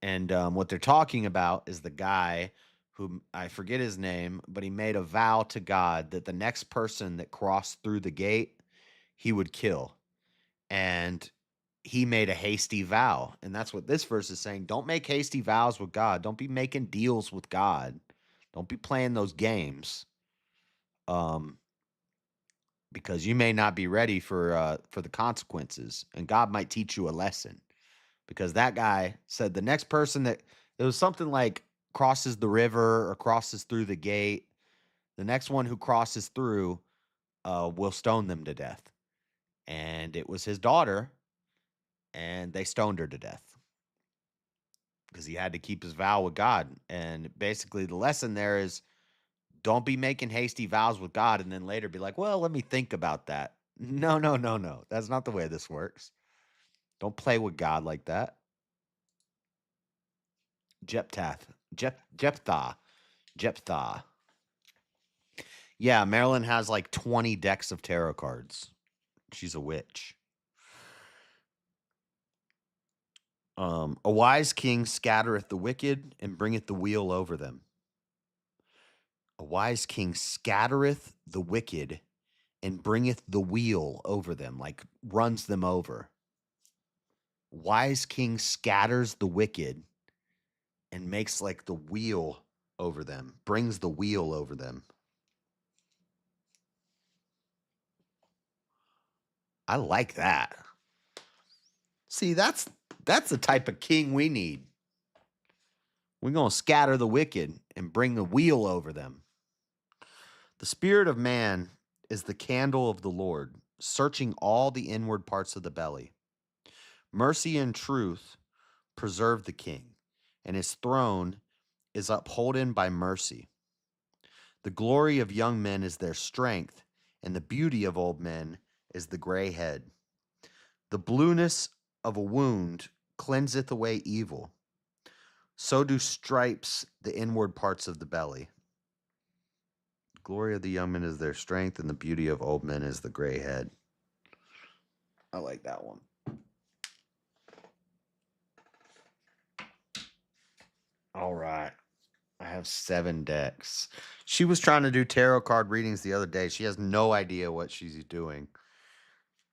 And what they're talking about is the guy who, I forget his name, but he made a vow to God that the next person that crossed through the gate, he would kill. And he made a hasty vow. And that's what this verse is saying. Don't make hasty vows with God. Don't be making deals with God. Don't be playing those games. Because you may not be ready for the consequences, and God might teach you a lesson. Because that guy said the next person it was something like crosses the river or crosses through the gate, the next one who crosses through will stone them to death. And it was his daughter, and they stoned her to death because he had to keep his vow with God. And basically the lesson there is, don't be making hasty vows with God and then later be like, well, let me think about that. No. That's not the way this works. Don't play with God like that. Jephthah. Yeah, Marilyn has like 20 decks of tarot cards. She's a witch. A wise king scattereth the wicked and bringeth the wheel over them. A wise king scattereth the wicked and bringeth the wheel over them, like runs them over. Wise king scatters the wicked and makes like the wheel over them, brings the wheel over them. I like that. See, that's the type of king we need. We're going to scatter the wicked and bring the wheel over them. The spirit of man is the candle of the Lord, searching all the inward parts of the belly. Mercy and truth preserve the king, and his throne is upholden by mercy. The glory of young men is their strength, and the beauty of old men is the gray head. The blueness of a wound cleanseth away evil. So do stripes the inward parts of the belly. The glory of the young men is their strength, and the beauty of old men is the gray head. I like that one. All right. I have 7 decks. She was trying to do tarot card readings the other day. She has no idea what she's doing.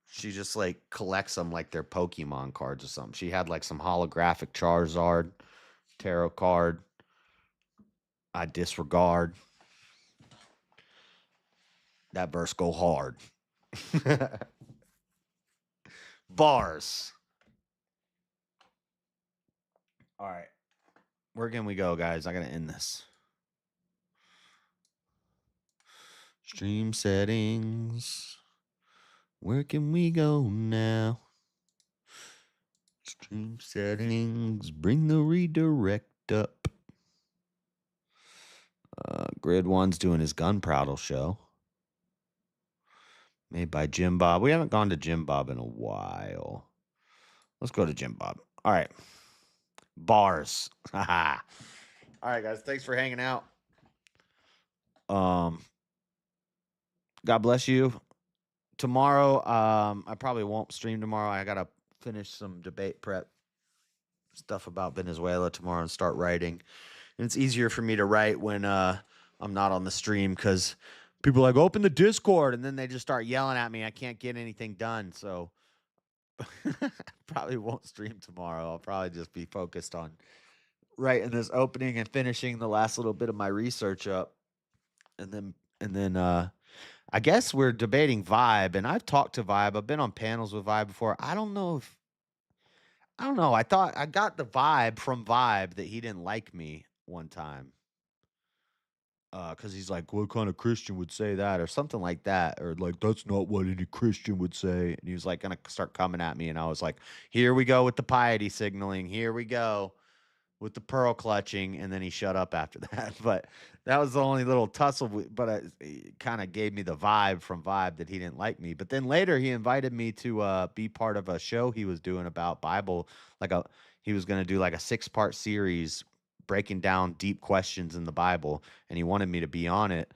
She just like collects them like they're Pokemon cards or something. She had like some holographic Charizard tarot card. I disregard. That verse go hard. Bars. All right. Where can we go, guys? I got to end this. Stream settings. Where can we go now? Stream settings. Bring the redirect up. Grid One's doing his Gun Prattle show. Made by Jim Bob. We haven't gone to Jim Bob in a while. Let's go to Jim Bob. All right. Bars. All right, guys. Thanks for hanging out. God bless you. Tomorrow, I probably won't stream tomorrow. I gotta finish some debate prep stuff about Venezuela tomorrow and start writing. And it's easier for me to write when I'm not on the stream because people are like, open the Discord, and then they just start yelling at me. I can't get anything done. So probably won't stream tomorrow. I'll probably just be focused on writing this opening and finishing the last little bit of my research up. And then I guess we're debating Vibe, and I've talked to Vibe. I've been on panels with Vibe before. I don't know. I thought I got the vibe from Vibe that he didn't like me one time. Because he's like, what kind of Christian would say that, or something like that, or like that's not what any Christian would say. And he was like gonna start coming at me, and I was like, here we go with the piety signaling. Here we go with the pearl clutching, and then he shut up after that. But that was the only little tussle. But it kind of gave me the vibe from Vibe that he didn't like me. But then later he invited me to be part of a show he was doing about Bible. He was going to do like a 6-part series breaking down deep questions in the Bible, and he wanted me to be on it.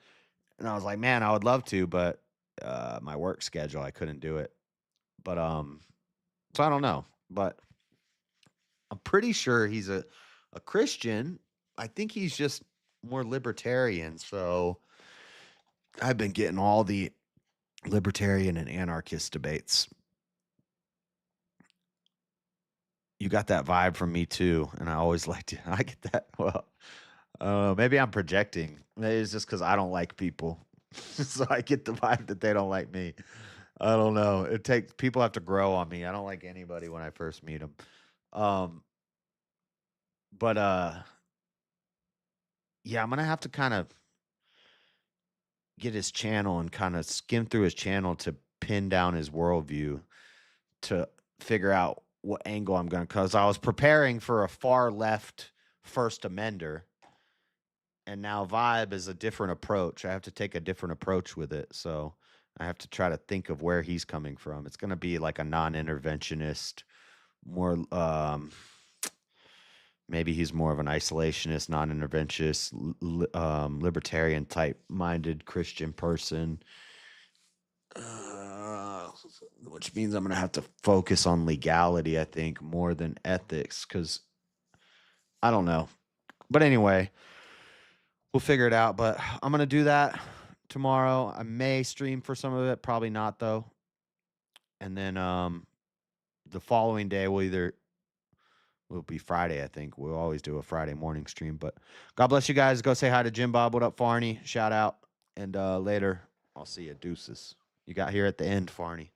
And I was like, man, I would love to, but my work schedule, I couldn't do it. But so I don't know, but I'm pretty sure he's a Christian. I think he's just more libertarian. So I've been getting all the libertarian and anarchist debates. You got that vibe from me too, and I always liked it. I get that. Well, maybe I'm projecting. Maybe it's just because I don't like people, so I get the vibe that they don't like me. I don't know. People have to grow on me. I don't like anybody when I first meet them. But yeah, I'm gonna have to kind of get his channel and kind of skim through his channel to pin down his worldview to figure out what angle I'm going to, because I was preparing for a far left First Amender, and now Vibe is a different approach. I have to take a different approach with it. So I have to try to think of where he's coming from. It's going to be like a non-interventionist, more, maybe he's more of an isolationist, non-interventionist, libertarian type minded Christian person. Which means I'm going to have to focus on legality, I think, more than ethics, because I don't know. But anyway, we'll figure it out. But I'm going to do that tomorrow. I may stream for some of it, probably not, though. And then the following day, we'll either will be Friday, I think. We'll always do a Friday morning stream. But God bless you guys. Go say hi to Jim Bob. What up, Farney? Shout out. And later, I'll see you. Deuces. You got here at the end, Farney.